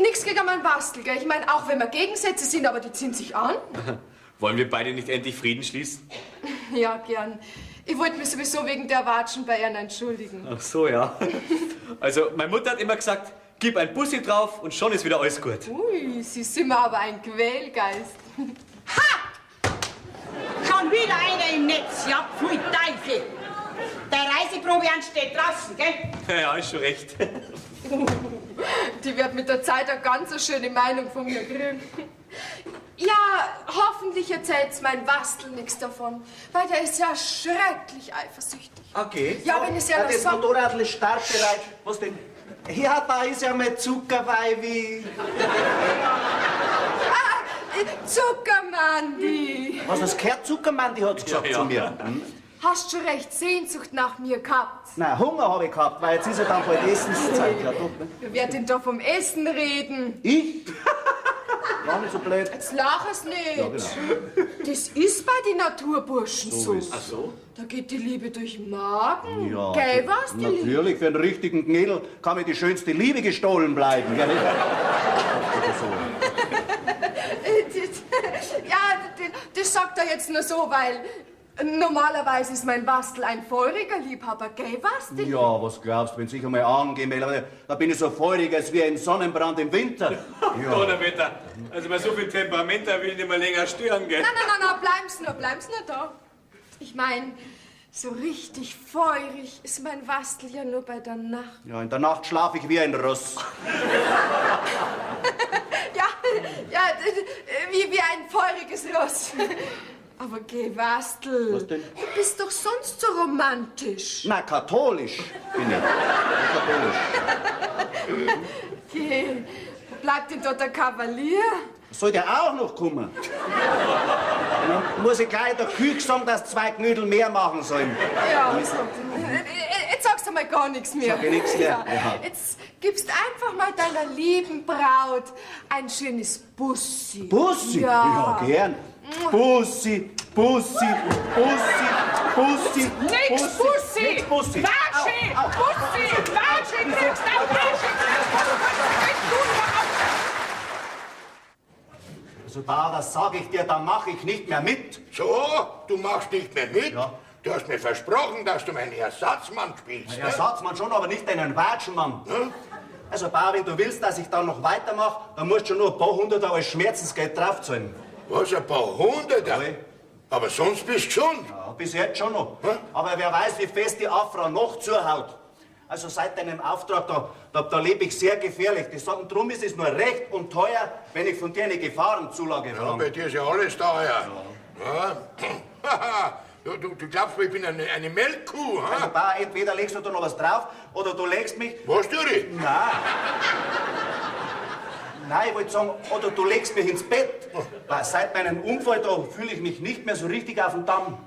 nichts gegen meinen Bastel, gell? Ich meine, auch wenn wir Gegensätze sind, aber die ziehen sich an. Wollen wir beide nicht endlich Frieden schließen? Ja, gern. Ich wollte mich sowieso wegen der Watschen bei Ihnen entschuldigen. Ach so, ja. Also, meine Mutter hat immer gesagt, gib ein Bussi drauf und schon ist wieder alles gut. Ui, Sie sind mir aber ein Quälgeist. Schon wieder einer im Netz, ja, pfui Teufel. Der Reiseproviant steht draußen, gell? Ja, ist schon recht. Die wird mit der Zeit eine ganz so schöne Meinung von mir kriegen. Ja, hoffentlich erzählt's mein Bastel nichts davon, weil der ist ja schrecklich eifersüchtig. Okay. Ja, wenn es ja noch Das so... Motorrad ist startbereit. Was denn? Ja, da ist ja mein Zuckerweih wie... Zuckermandi! Was, das gehört Zuckermann, hat gesagt Ja, ja. zu mir. Hast schon recht Sehnsucht nach mir gehabt. Nein, Hunger habe ich gehabt, weil jetzt ist ja dann bald Essenszeit. Ja, doch, ne? Wir werden denn da vom Essen reden. Ich? War nicht so blöd. Jetzt lach es nicht. Ja, genau. Das ist bei den Naturburschen so. Ach so? Da geht die Liebe durch den Magen. Ja, Gell, was, die Liebe? natürlich, für einen richtigen Knädel kann mir die schönste Liebe gestohlen bleiben. Gell? Ja, das sagt er jetzt nur so, weil normalerweise ist mein Bastel ein feuriger Liebhaber. Gell, was, die Ja, was glaubst du, wenn ich einmal angehen will, da bin ich so feurig als wie ein Sonnenbrand im Winter. Ja. Donnerwetter. Also bei so viel Temperament, da will ich nicht mehr länger stören, gell? Nein, bleiben's nur da. Ich mein, so richtig feurig ist mein Bastel ja nur bei der Nacht. Ja, in der Nacht schlafe ich wie ein Ross. Ja, wie ein feuriges Ross. Aber geh, Bastel. Was denn? Du bist doch sonst so romantisch. Na, katholisch bin ich. Katholisch. Geh, wo bleibt denn dort der Kavalier? Soll der auch noch kommen? Dann muss ich gleich der Küche sagen, dass 2 Knödel mehr machen sollen. Ja, jetzt sagst du mal gar nichts mehr. Sag ich nichts mehr? Ja. Jetzt gibst einfach mal deiner lieben Braut ein schönes Bussi. Bussi? Ja. Ja, gern. Bussi, Bussi, Bussi, Bussi. Nix Bussi! Nix Bussi. Watschi! Au, au. Bussi! Watschi! Kriegst du Also da, das sage ich dir, da mache ich nicht mehr mit. So, du machst nicht mehr mit? Ja. Du hast mir versprochen, dass du meinen Ersatzmann spielst. Ja, Ersatzmann schon, aber nicht einen Watschenmann. Hm? Also, Bauer, wenn du willst, dass ich dann noch weitermache, dann musst du schon nur ein paar Hunderter als Schmerzensgeld draufzahlen. Was, ein paar Hunderter? Ja. Aber sonst bist du schon. Ja, bis jetzt schon noch. Aber wer weiß, wie fest die Afra noch zuhaut. Also seit deinem Auftrag, da lebe ich sehr gefährlich. Die sagen, drum ist es nur recht und teuer, wenn ich von dir eine Gefahrenzulage Ja, verlange. bei dir ist ja alles teuer. Ja. Du glaubst, ich bin eine Melkkuh, Also, ha? Bauer, entweder legst du da noch was drauf, oder du legst mich... Was tue ich? Nein. Nein, ich wollte sagen, oder du legst mich ins Bett. Weil seit meinem Unfall, da fühle ich mich nicht mehr so richtig auf dem Damm.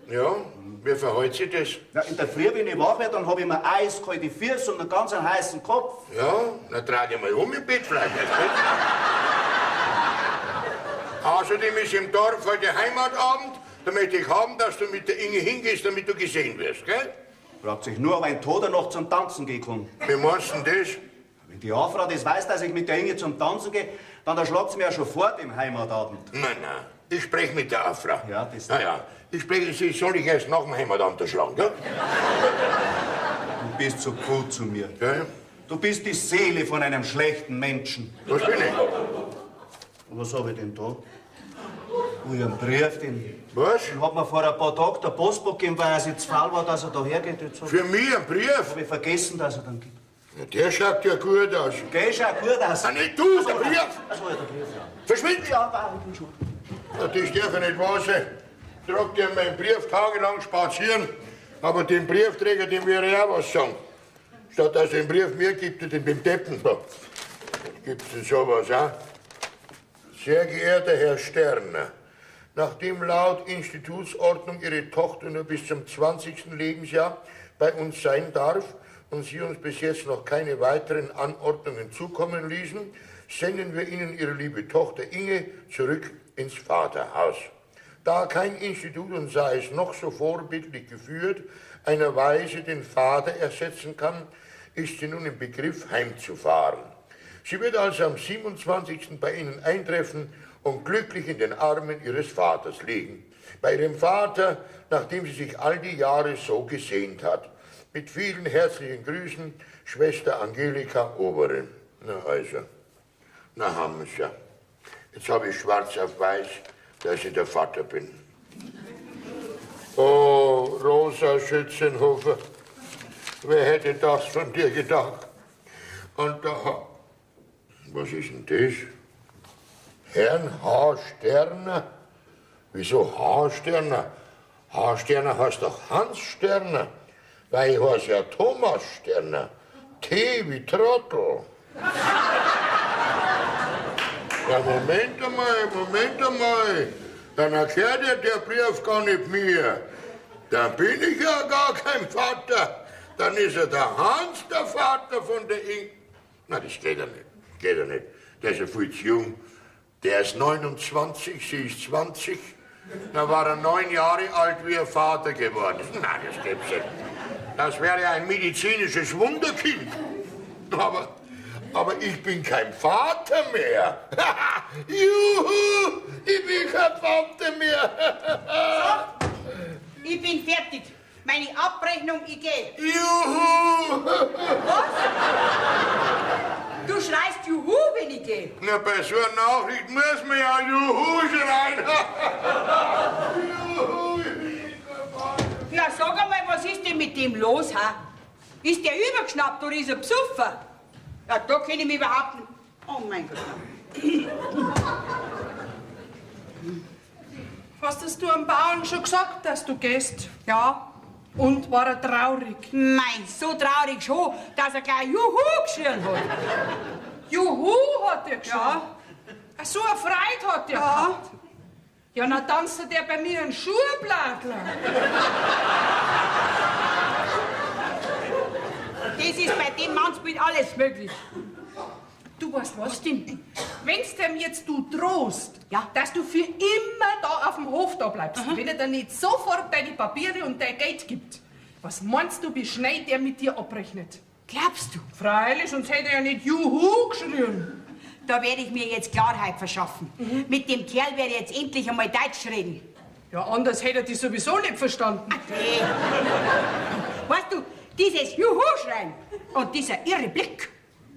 Ja, wie verhält sich das? Ja, in der Früh, wenn ich wach werde, dann habe ich mir eiskalte Füße und einen ganz heißen Kopf. Ja, dann dreh dich mal um im Bett vielleicht. Außerdem ist im Dorf heute Heimatabend. Da möchte ich haben, dass du mit der Inge hingehst, damit du gesehen wirst, gell? Fragt sich nur, ob ein Toter noch zum Tanzen gehen kann. Wie meinst du denn das? Wenn die Afra das weiß, dass ich mit der Inge zum Tanzen gehe, dann schlagt sie mir ja schon vor dem Heimatabend. Nein, ich spreche mit der Afra. Ja, das... Ja, ich spreche, sie soll ich erst nach dem Heimatabend erschlagen, gell? Du bist so gut zu mir. Gell? Du bist die Seele von einem schlechten Menschen. Was bin ich? Was habe ich denn da? Ui, einen Brief, den Was? hat mir vor ein paar Tagen der Postbote gegeben, weil er sich zu faul war, dass er da hergeht. Jetzt Für mich ein Brief? habe ich vergessen, dass er dann gibt. Ja, der schaut ja gut aus. Geh, schau gut aus. Ah, nicht du, der Brief! Achso, ja, der Brief, ja. Verschwind! Ja, Bauer, ich bin schon. Ja, das darf ja nicht wahr sein. Tragt ja meinen Brief tagelang spazieren, aber dem Briefträger, dem wäre ich auch was sagen. Statt dass er den Brief mir gibt, den dem Deppen. Gibt's denn sowas, auch? Sehr geehrter Herr Sterner, nachdem laut Institutsordnung Ihre Tochter nur bis zum 20. Lebensjahr bei uns sein darf und Sie uns bis jetzt noch keine weiteren Anordnungen zukommen ließen, senden wir Ihnen Ihre liebe Tochter Inge zurück ins Vaterhaus. Da kein Institut, und sei es noch so vorbildlich geführt, einer Weise den Vater ersetzen kann, ist sie nun im Begriff, heimzufahren. Sie wird also am 27. bei Ihnen eintreffen und glücklich in den Armen Ihres Vaters liegen. Bei Ihrem Vater, nachdem sie sich all die Jahre so gesehnt hat. Mit vielen herzlichen Grüßen, Schwester Angelika Oberin. Na also, na haben wir's ja. Jetzt habe ich schwarz auf weiß, dass ich der Vater bin. Oh, Rosa Schützenhofer, wer hätte das von dir gedacht? Und da, was ist denn das? Herrn H. Sterner? Wieso H. Sterner? H. Sterner heißt doch Hans Sterner, weil ich heiße ja Thomas Sterner. T wie Trottel. Ja, Moment einmal. Dann erklärt ja der Brief gar nicht mir. Dann bin ich ja gar kein Vater. Dann ist ja der Hans der Vater von der Inge. Na, das geht ja nicht. Der ist ja viel zu jung. Der ist 29, sie ist 20. Da war er 9 Jahre alt, wie er Vater geworden ist. Nein, das gibt's nicht. Das wäre ja ein medizinisches Wunderkind. Aber ich bin kein Vater mehr. Juhu, ich bin kein Vater mehr. So, ich bin fertig. Meine Abrechnung, ich gehe. Juhu. Was? Du schreist Juhu, wenn ich gehe. Na, bei so einer Nachricht muss man ja Juhu schreien. Juhu, ich bin kein Vater. Ja, sag einmal, was ist denn mit dem los, ha? Ist der übergeschnappt oder ist er besoffen? Ja, da kenne ich mich überhaupt nicht. Oh mein Gott. Hast du am Bauern schon gesagt, dass du gehst? Ja. Und war er traurig? Mein, so traurig schon, dass er gleich Juhu geschrien hat. Juhu hat er geschrien. Ja. Ach, so eine Freude hat er gehabt. Ja, na tanzt der bei mir einen Schuhblattler. Das ist bei dem Mannsbild alles möglich. Du weißt was? Was denn? Wenn's dem jetzt du drohst, Ja. dass du für immer da auf dem Hof da bleibst, wenn er dir nicht sofort deine Papiere und dein Geld gibt, was meinst du, wie schnell der mit dir abrechnet? Glaubst du? Freilich, sonst hätte er ja nicht Juhu geschrien. Da werde ich mir jetzt Klarheit verschaffen. Mit dem Kerl werde ich jetzt endlich einmal Deutsch reden. Ja, anders hätte er dich sowieso nicht verstanden. Okay. Weißt du, dieses Juhu-Schreien und dieser irre Blick,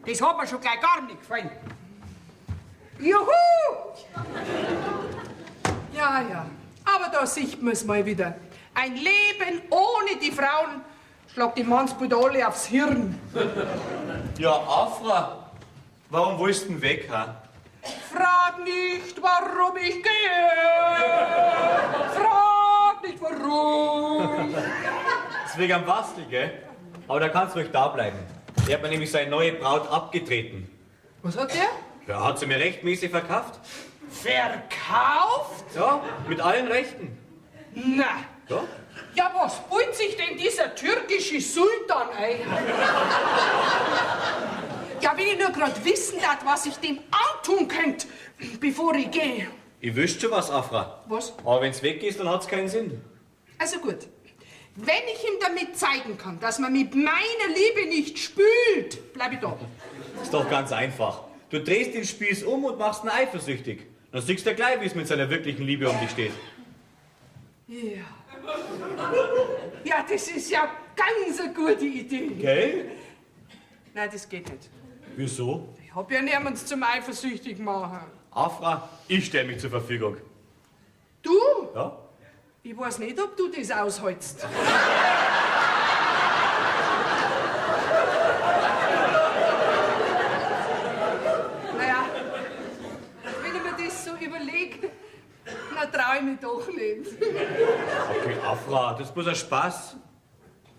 das hat mir schon gleich gar nicht gefallen. Juhu! Ja, aber da sieht man's mal wieder. Ein Leben ohne die Frauen schlagt die Mannsbild alle aufs Hirn. Ja, Afra, warum willst du denn weg, ha? Frag nicht, warum ich gehe. Frag nicht, warum. Das ist wegen am Wastel, gell? Aber da kannst du ruhig da bleiben. Der hat mir nämlich seine neue Braut abgetreten. Was hat der? Ja, hat sie mir rechtmäßig verkauft. Verkauft? Ja, mit allen Rechten. Na. Ja? Ja, was beugt sich denn dieser türkische Sultan ein? Ja, wenn ich nur gerade wissen darf, was ich dem antun könnte, bevor ich gehe. Ich wüsste schon was, Afra. Was? Aber wenn's weg ist, dann hat's keinen Sinn. Also gut. Wenn ich ihm damit zeigen kann, dass man mit meiner Liebe nicht spült, bleib ich da. Ist doch ganz einfach. Du drehst den Spieß um und machst ihn eifersüchtig. Dann siehst du gleich, wie es mit seiner wirklichen Liebe um dich steht. Ja. Ja, das ist ja ganz eine gute Idee. Gell? Nein, das geht nicht. Wieso? Ich hab ja niemanden zum eifersüchtig machen. Afra, ich stelle mich zur Verfügung. Du? Ja? Ich weiß nicht, ob du das aushältst. Naja, wenn ich mir das so überlege, dann traue ich mich doch nicht. Okay, Afra, das ist bloß ein Spaß.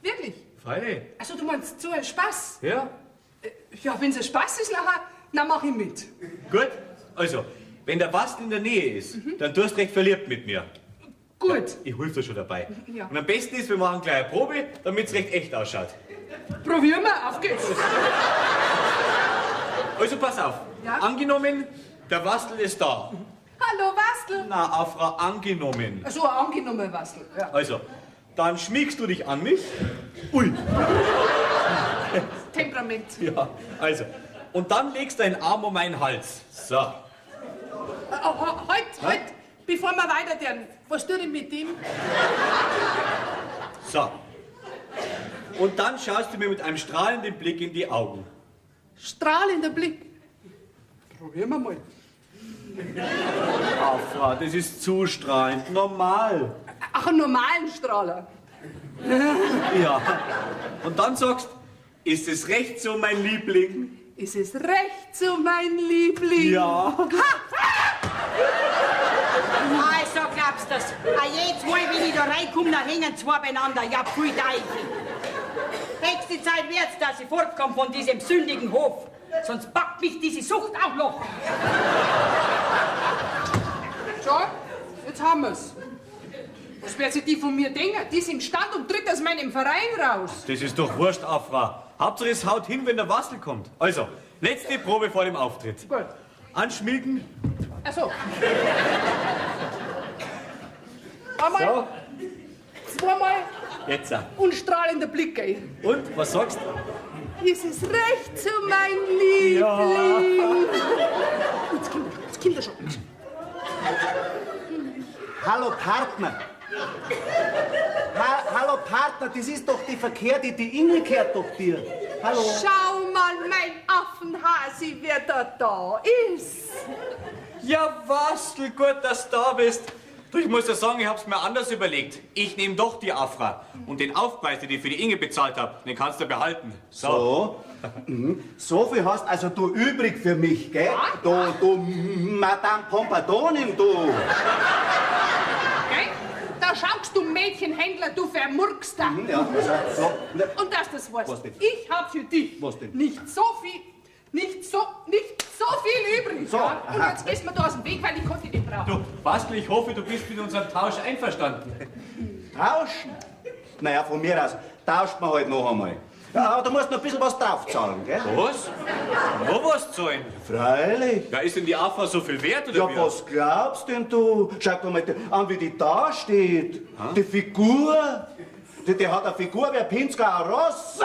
Wirklich? Freilich. Also du meinst so ein Spaß? Ja? Ja, wenn es ein Spaß ist, nachher, dann mach ich mit. Gut. Also, wenn der Bastel in der Nähe ist, dann tust du recht verliebt mit mir. Gut. Ich helfe dir schon dabei. Ja. Und am besten ist, wir machen gleich eine Probe, damit es recht echt ausschaut. Probieren wir, auf geht's. Also pass auf. Ja? Angenommen, der Bastel ist da. Hallo, Bastel. Na, Afra, angenommen. So, angenommen, Bastel. Ja. Also, dann schmiegst du dich an mich. Ui. Temperament. Ja, also. Und dann legst du deinen Arm um meinen Hals. So. Halt, bevor wir weiter tun. Was tue ich mit ihm? So. Und dann schaust du mir mit einem strahlenden Blick in die Augen. Strahlender Blick. Probieren wir mal. Afra, das ist zu strahlend. Normal. Ach, einen normalen Strahler. Ja. Und dann sagst, ist es recht so, mein Liebling? Ist es recht so, mein Liebling? Ja. Also glaubst du das? Jedes Mal, wenn ich da reinkomme, dann hängen zwei beieinander. Ja, pfui Teufel. Nächste Zeit wird's, dass ich fortkomme von diesem sündigen Hof. Sonst packt mich diese Sucht auch noch. Schau, jetzt haben wir's. Was werden sich die von mir denken? Die sind Stand und tritt aus meinem Verein raus. Das ist doch wurscht, Afra. Hauptsache es haut hin, wenn der Wastel kommt. Also, letzte Probe vor dem Auftritt. Gut. Anschmiegen. Also. Einmal, So, zweimal jetzt. und strahlender Blick, ey. Und, was sagst du? Ist es recht so, mein Liebling? Jetzt Kinder schon. Hallo Partner. Hallo Partner, das ist doch die Verkehrte, die Inge gehört doch dir. Hallo. Schau mal, mein Affenhasi, wer da ist. Ja, Wastel, gut, dass du da bist. Du, ich muss ja sagen, ich hab's mir anders überlegt. Ich nehme doch die Afra. Und den Aufpreis, den ich für die Inge bezahlt hab, den kannst du behalten. So. So viel hast also du übrig für mich, gell? Du Madame Pompadonin, du. Gell? Da schaust du, Mädchenhändler, du vermurkst da. Ja, also, so. Ne, Und dass das weißt, Was denn? ich hab für dich Was denn? nicht so viel übrig. So, Ja? Und aha. jetzt gehst du mir da aus dem Weg, weil ich konnte den brauchen. Du, Bastel, ich hoffe, du bist mit unserem Tausch einverstanden. Tauschen? Naja, von mir aus tauscht man halt noch einmal. Ja, aber du musst noch ein bisschen was draufzahlen, gell? Was? Noch was zahlen? Freilich. Ja, ist denn die Afra so viel wert, oder Ja, wie? was glaubst denn du? Schau dir mal an, wie die da steht. Die Figur. Die hat eine Figur wie ein Pinzgauer Ross.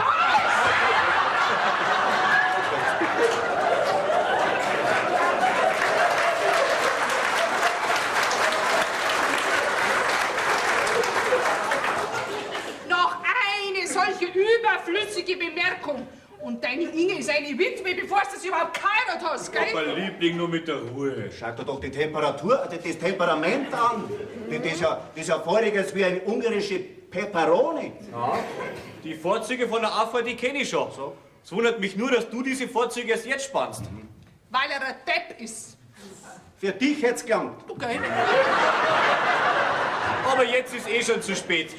Noch eine solche überflüssige Bemerkung Und deine Inge ist eine Witwe, bevor du sie überhaupt geheiratet hast, gell? Aber Liebling, nur mit der Ruhe. Schaut dir doch die Temperatur, das Temperament an. Das ist ja feuriges wie eine ungarische Peperoni. Ja, die Vorzüge von der Affe, die kenne ich schon. So. Es wundert mich nur, dass du diese Vorzüge erst jetzt spannst. Weil er ein Depp ist. Für dich hätt's gelangt. Okay. Aber jetzt ist eh schon zu spät.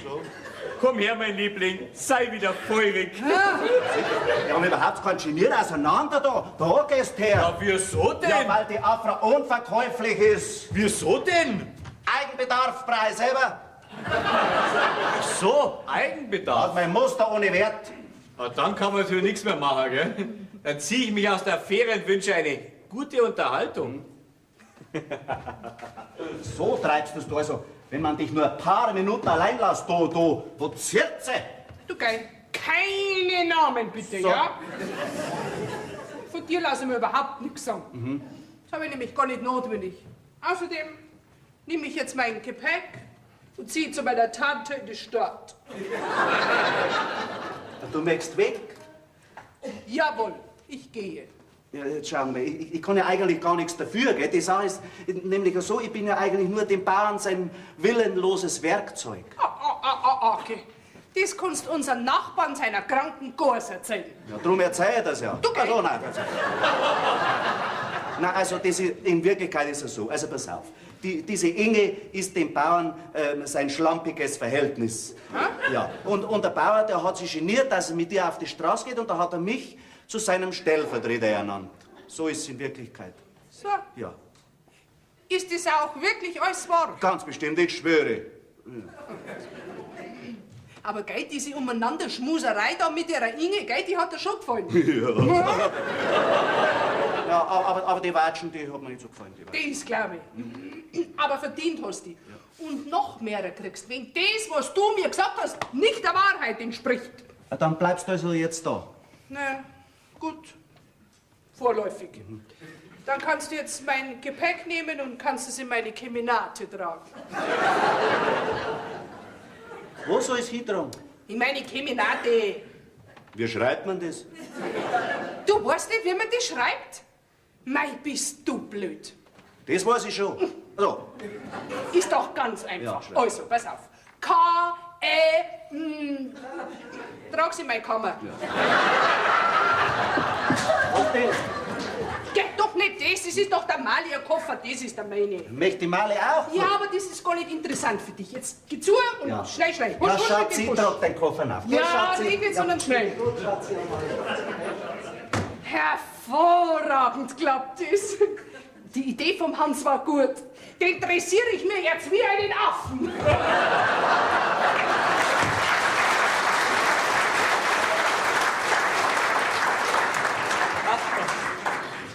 Komm her, mein Liebling, sei wieder feurig. Wir haben überhaupt kein Genier auseinander da. Da gehst her. Ja, wieso denn? Ja, weil die Afra unverkäuflich ist. Wieso denn? Eigenbedarfspreis selber. Ach so, Hat Eigenbedarf. mein Muster ohne Wert. Na, dann kann man natürlich nichts mehr machen, gell? Dann ziehe ich mich aus der Affäre und wünsche eine gute Unterhaltung. So treibst du es also, wenn man dich nur ein paar Minuten allein lässt, du Zirze. Du, gell? Keine Namen, bitte, So. ja? Von dir lasse ich mir überhaupt nichts sagen. Das habe ich nämlich gar nicht notwendig. Außerdem nehme ich jetzt mein Gepäck und ziehe zu meiner Tante in die Stadt. Du möchtest weg. Jawohl, ich gehe. Ja, jetzt schauen wir, ich kann ja eigentlich gar nichts dafür, gell? Die Sache ist nämlich so, ich bin ja eigentlich nur dem Bauern sein willenloses Werkzeug. Okay. Das kannst du unseren Nachbarn seiner kranken Gors erzählen. Ja, drum erzähl ich das ja. Du, gell? Also, nein, nein, also das ist, in Wirklichkeit ist es so, also pass auf. Diese Inge ist dem Bauern sein schlampiges Verhältnis. Ja. Und der Bauer, der hat sich geniert, dass er mit dir auf die Straße geht und da hat er mich zu seinem Stellvertreter ernannt. So ist es in Wirklichkeit. So, Ja, ist das auch wirklich alles wahr? ganz bestimmt, ich schwöre. Aber gell, diese umeinander Schmuserei da mit ihrer Inge, gell, die hat dir schon gefallen. Ja, aber die Watschen, die hat mir nicht so gefallen. Die Watschen. Das glaube ich. Aber verdient hast du. Und noch mehr kriegst, wenn das, was du mir gesagt hast, nicht der Wahrheit entspricht. Ja, dann bleibst du also jetzt da. Na, gut. Vorläufig. Dann kannst du jetzt mein Gepäck nehmen und kannst es in meine Kemenate tragen. Wo soll es hintragen? In meine Kemenate. Wie schreibt man das? Du weißt nicht, wie man das schreibt? Mei, bist du blöd. Das weiß ich schon. So. Ist doch ganz einfach. Ja, schreib. Also, pass auf. K-E... Trag's in meine Kammer. Was denn? Geht doch nicht das, das ist doch der Malia-Koffer, das ist der meine. Möchte die Male auch? Ja, aber das ist gar nicht interessant für dich. Jetzt geh zu und Ja. schnell. Ja, Husch, husch, schaut mit sie, dem Busch. tragt den Koffer auf. Ja, Schatzi. nicht jetzt, sondern schnell. Gut, Schatzi. Hervorragend klappt es. Die Idee vom Hans war gut. Den dressiere ich mir jetzt wie einen Affen.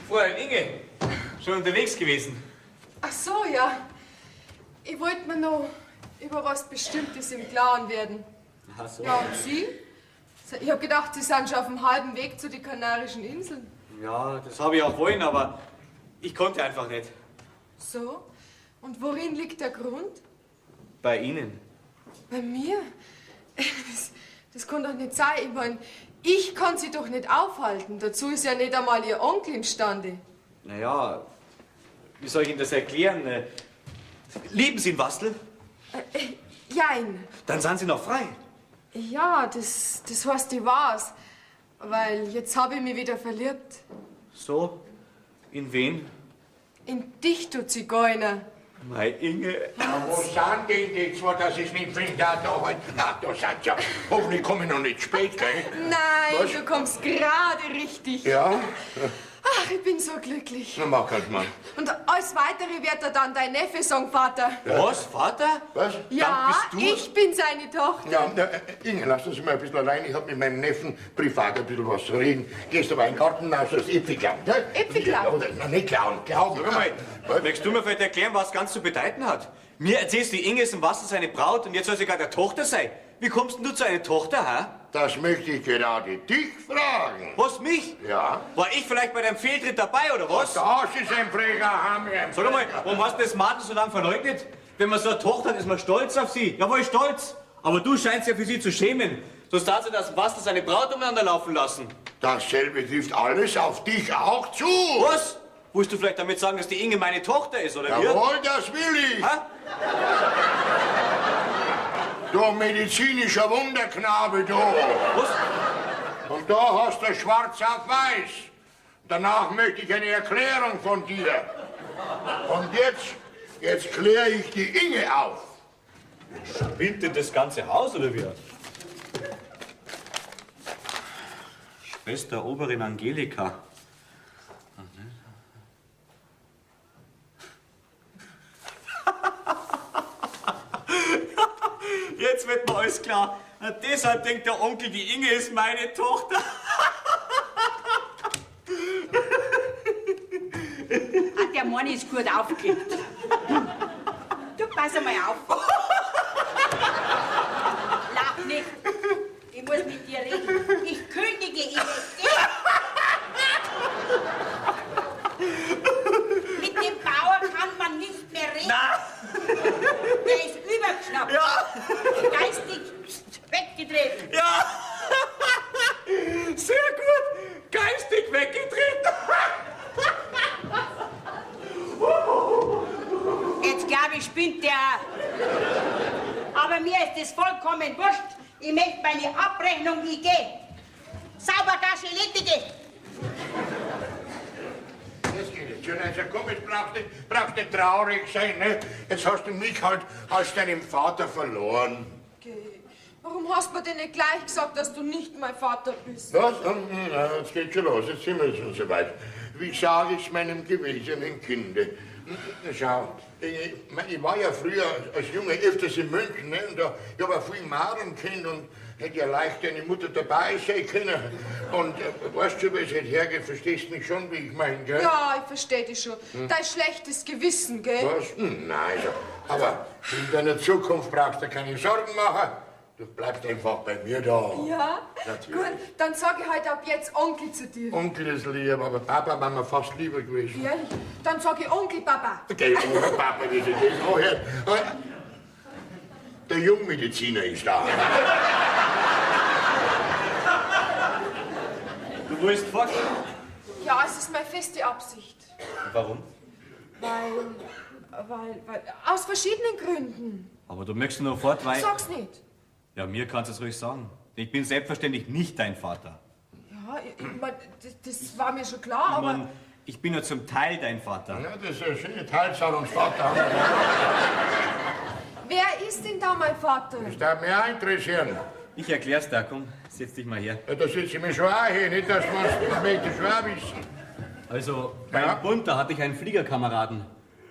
Fräulein Inge, schon unterwegs gewesen. Ach so, ja. Ich wollte mir noch über was Bestimmtes im Klaren werden. Ach so. Ja, und Sie? Ich hab gedacht, Sie sind schon auf dem halben Weg zu den Kanarischen Inseln. Ja, das habe ich auch wollen, aber ich konnte einfach nicht. So? Und worin liegt der Grund? Bei Ihnen. Bei mir? Das kann doch nicht sein. Ich mein, ich kann Sie doch nicht aufhalten. Dazu ist ja nicht einmal Ihr Onkel imstande. Naja, wie soll ich Ihnen das erklären? Lieben Sie in Wastel? Jein. Dann sind Sie noch frei. Ja, das heißt, ich war's. Weil jetzt habe ich mich wieder verliebt. So? In wen? In dich, du Zigeuner. Mei Inge. Wo sind denn die zwei, dass ich nicht finde, da heute? Ach, da sind sie ja. Hoffentlich komme ich noch nicht spät, gell? Nein, Was? du kommst gerade richtig. Ja? Ach, ich bin so glücklich. Na, mach halt mal. Und als Weitere wird er dann dein Neffe sagen, Vater. Was, Vater? Was? Ja, bist du- ich bin seine Tochter. Ja, Inge, lass uns mal ein bisschen allein. Ich hab mit meinem Neffen privat ein bisschen was zu reden. Gehst aber in den Garten raus, das Äpfel klauen, gell? Äpfel klauen? Oder, na, nicht klauen, glauben. Sag mal, möchtest du mir vielleicht erklären, was ganz zu bedeuten hat? Mir erzählst du, Inge ist im Wasser seine Braut und jetzt soll sie gerade eine Tochter sein. Wie kommst denn du zu einer Tochter, hä? Das möchte ich gerade dich fragen. Was, mich? Ja? War ich vielleicht bei deinem Fehltritt dabei, oder was? Das ist ein Präger, haben wir. Sag mal, warum hast du das Martin so lange verleugnet? Wenn man so eine Tochter hat, ist man stolz auf sie. Jawohl, stolz. Aber du scheinst ja für sie zu schämen. Sonst hat sie das Wasser seine Braut umeinander laufen lassen. Dasselbe trifft alles auf dich auch zu. Was? Willst du vielleicht damit sagen, dass die Inge meine Tochter ist, oder wie? Jawohl, das will ich. Hä? Du medizinischer Wunderknabe, du. Was? Und da hast du schwarz auf weiß. Danach möchte ich eine Erklärung von dir. Und jetzt kläre ich die Inge auf. Spinnt denn das ganze Haus, oder wie? Schwester Oberin Angelika. Jetzt wird mir alles klar. Deshalb denkt der Onkel, die Inge ist meine Tochter. Der Mann ist gut aufgelegt. Du, pass einmal auf. Lach nicht. Ich muss mit dir reden. Ich kündige ihn. Mit dem Bauer kann man nicht mehr reden. Der ist übergeschnappt. Ja. Geistig weggetreten. Ja. Sehr gut. Geistig weggetreten. Jetzt glaube ich, spinnt der auch. Aber mir ist es vollkommen wurscht. Ich möchte meine Abrechnung, ich gehe. Sauber, Gasche, Lettige. Das geht jetzt schon. Also komm, jetzt brauchst du traurig sein, ne? Jetzt hast du mich halt als deinem Vater verloren. Okay. Warum hast du mir denn nicht gleich gesagt, dass du nicht mein Vater bist? Was? Jetzt geht schon los, jetzt sind wir schon soweit. Wie sage ich meinem gewesenen Kinde? Schau, ich war ja früher als Junge öfters in München, ne? Und ich habe viel Maren kennt und hätte ja leicht deine Mutter dabei sein können. Und weißt du, wie es halt hergeht, verstehst du mich schon, wie ich meine, gell? Ja, ich verstehe dich schon. Dein schlechtes Gewissen, gell? Was? Nein, also, aber in deiner Zukunft brauchst du keine Sorgen machen. Du bleibst einfach bei mir da. Ja? Natürlich. Gut, dann sage ich heute ab jetzt Onkel zu dir. Onkel ist lieb, aber Papa war mir fast lieber gewesen. Ehrlich? Dann sage ich Onkel Papa. Okay, oh, Papa, wie sie das auch hört. Der Jungmediziner ist da. Du willst fort? Ja, es ist meine feste Absicht. Warum? Weil, aus verschiedenen Gründen. Aber du möchtest nur fort, weil... Sag's nicht. Ja, mir kannst du es ruhig sagen. Ich bin selbstverständlich nicht dein Vater. Ja, ich mein, das war mir schon klar, aber... Mann, ich bin nur zum Teil dein Vater. Ja, das ist eine schöne Teilzahlungsvater. Wer ist denn da mein Vater? Das darf mich auch interessieren. Ich erklär's dir, komm, setz dich mal her. Ja, da sitze ich mir schon auch hier, nicht, dass man es möchte schon auch wissen. Also, Ja. beim Bund, da hatte ich einen Fliegerkameraden.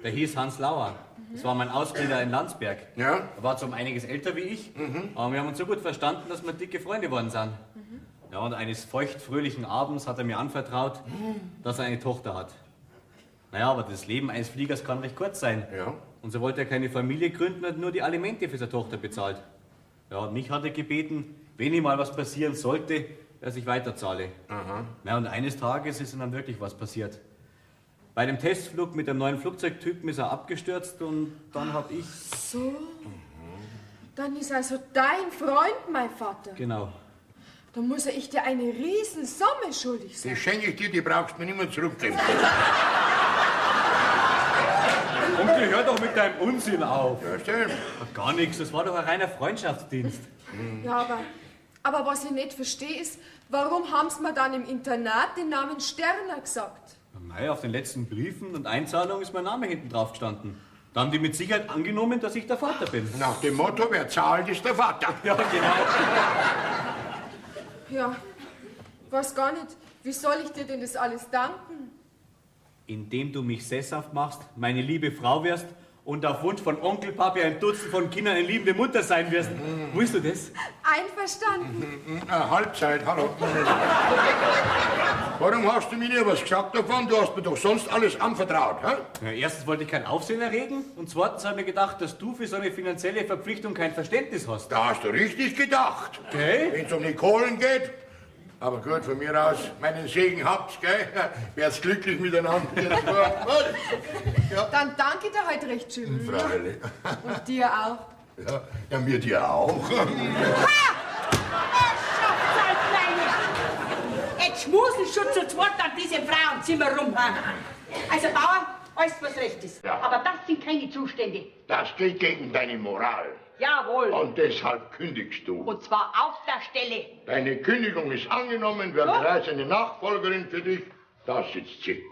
Der hieß Hans Lauer. Das war mein Ausbilder in Landsberg. Ja? Er war zwar um einiges älter wie ich, aber wir haben uns so gut verstanden, dass wir dicke Freunde geworden sind. Ja, und eines feuchtfröhlichen Abends hat er mir anvertraut, dass er eine Tochter hat. Naja, aber das Leben eines Fliegers kann recht kurz sein. Ja. Und so wollte er keine Familie gründen, hat nur die Alimente für seine Tochter bezahlt. Ja, und mich hat er gebeten, wenn ihm mal was passieren sollte, dass ich weiterzahle. Na, und eines Tages ist ihm dann wirklich was passiert. Bei dem Testflug mit dem neuen Flugzeugtypen ist er abgestürzt und dann hab ich... So? Dann ist also dein Freund mein Vater. Genau. Dann muss ich dir eine Riesensumme schuldig sein. Die schenke ich dir, die brauchst du mir nicht mehr zurückgeben. Onkel, hör doch mit deinem Unsinn auf. Ja, stimmt. Gar nichts, das war doch ein reiner Freundschaftsdienst. Ja, aber was ich nicht verstehe ist, warum haben sie mir dann im Internat den Namen Sterner gesagt? Mei, auf den letzten Briefen und Einzahlungen ist mein Name hinten drauf gestanden. Da haben die mit Sicherheit angenommen, dass ich der Vater bin. Nach dem Motto, wer zahlt, ist der Vater. Ja, genau. Ja, weiß gar nicht, wie soll ich dir denn das alles danken? Indem du mich sesshaft machst, meine liebe Frau wirst und auf Wunsch von Onkel Papi ein Dutzend von Kindern eine liebende Mutter sein wirst. Willst du das? Einverstanden. Halbzeit, hallo. Warum hast du mir nie was gesagt davon? Du hast mir doch sonst alles anvertraut, hä? Ja, erstens wollte ich kein Aufsehen erregen und zweitens habe ich mir gedacht, dass du für so eine finanzielle Verpflichtung kein Verständnis hast. Da hast du richtig gedacht. Okay? Wenn es um die Kohlen geht. Aber gut, von mir aus, meinen Segen habt's, gell? Wär's glücklich miteinander. Dann danke dir heute recht schön. Freilich. Und dir auch. Ja, mir dir auch. Ha! jetzt schmusel schon zu zweit an diesem Frauenzimmer rum. Also Bauer, alles was recht ist. Ja. Aber das sind keine Zustände. Das geht gegen deine Moral. Jawohl. Und deshalb kündigst du. Und zwar auf der Stelle. Deine Kündigung ist angenommen, wir haben bereits eine Nachfolgerin für dich. Da sitzt sie.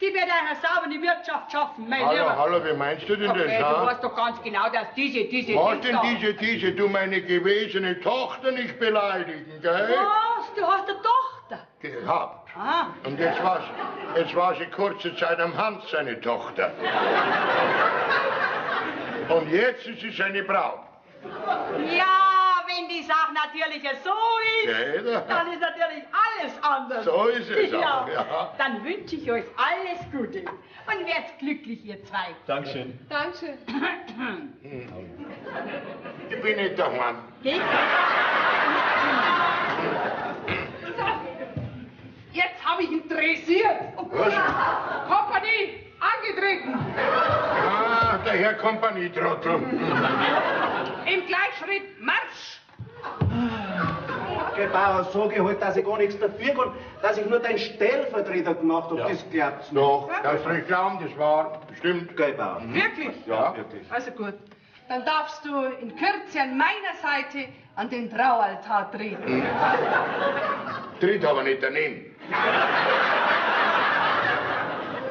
Die wird eine saubere Wirtschaft schaffen, mein Hallo, Lieber. hallo, wie meinst du denn Okay, das, du ha? weißt doch ganz genau, dass diese Was denn Dings diese, du meine gewesene Tochter nicht beleidigen, da- gell? Was? Du hast eine Tochter? Gehabt. Ah. Und jetzt war sie kurze Zeit am Hans, seine Tochter. Und jetzt ist sie seine Braut. Ja, wenn die Sache natürlich so ist, Gell? dann ist natürlich alles anders. So ist es ja. auch, ja. Dann wünsche ich euch alles Gute und werdet glücklich, ihr zwei. Dankeschön. Dankeschön. Ich bin nicht daheim. Geht? Jetzt habe ich ihn dressiert. Was? Kompanie, angetreten. Ah, der Herr Kompanietrottel. Im Gleichschritt Marsch. Geh, Bauer, sag ich halt, dass ich gar nichts dafür kann, dass ich nur deinen Stellvertreter gemacht habe. Das glaubt's nicht. Doch, das recht glauben, das war bestimmt. Gell, Bauer? Wirklich? Ja. Wirklich. Also gut. Dann darfst du in Kürze an meiner Seite an den Traualtar treten. Tritt aber nicht daneben.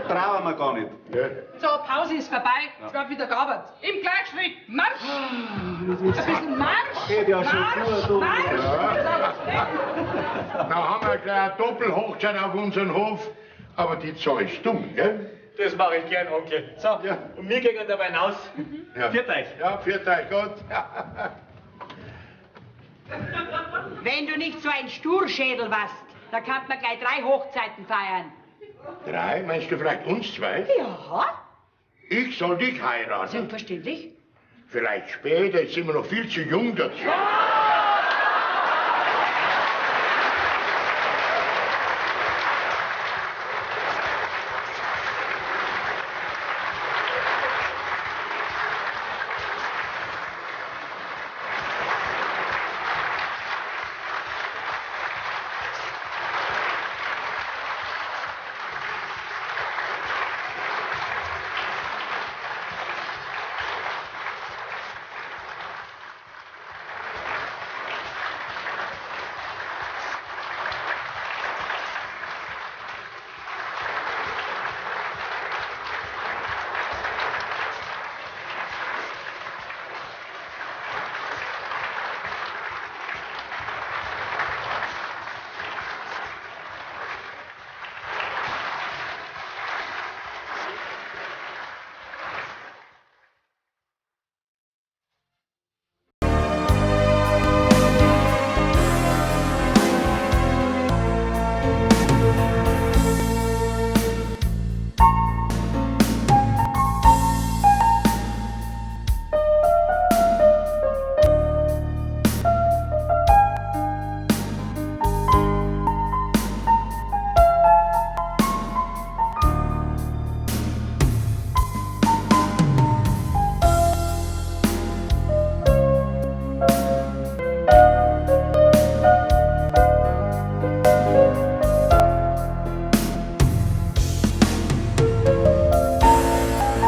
Trauen wir gar nicht. Ja. So, Pause ist vorbei. Jetzt wird wieder gearbeitet. Im Gleichschritt Marsch. Ein bisschen Marsch. Geht ja schon Marsch. gut, du. Marsch. Na haben wir gleich eine Doppelhochzeit auf unseren Hof, aber die zahlst du, gell? Das mache ich gern, Onkel. So, Ja. und wir gehen dabei hinaus. Ja. Viert euch. Ja, viert euch Gott. Wenn du nicht so ein Sturschädel warst, da kann man gleich 3 Hochzeiten feiern. 3? Meinst du vielleicht uns zwei? Ja, Ich soll dich heiraten. selbstverständlich. Vielleicht später, jetzt sind wir noch viel zu jung dazu. Ja,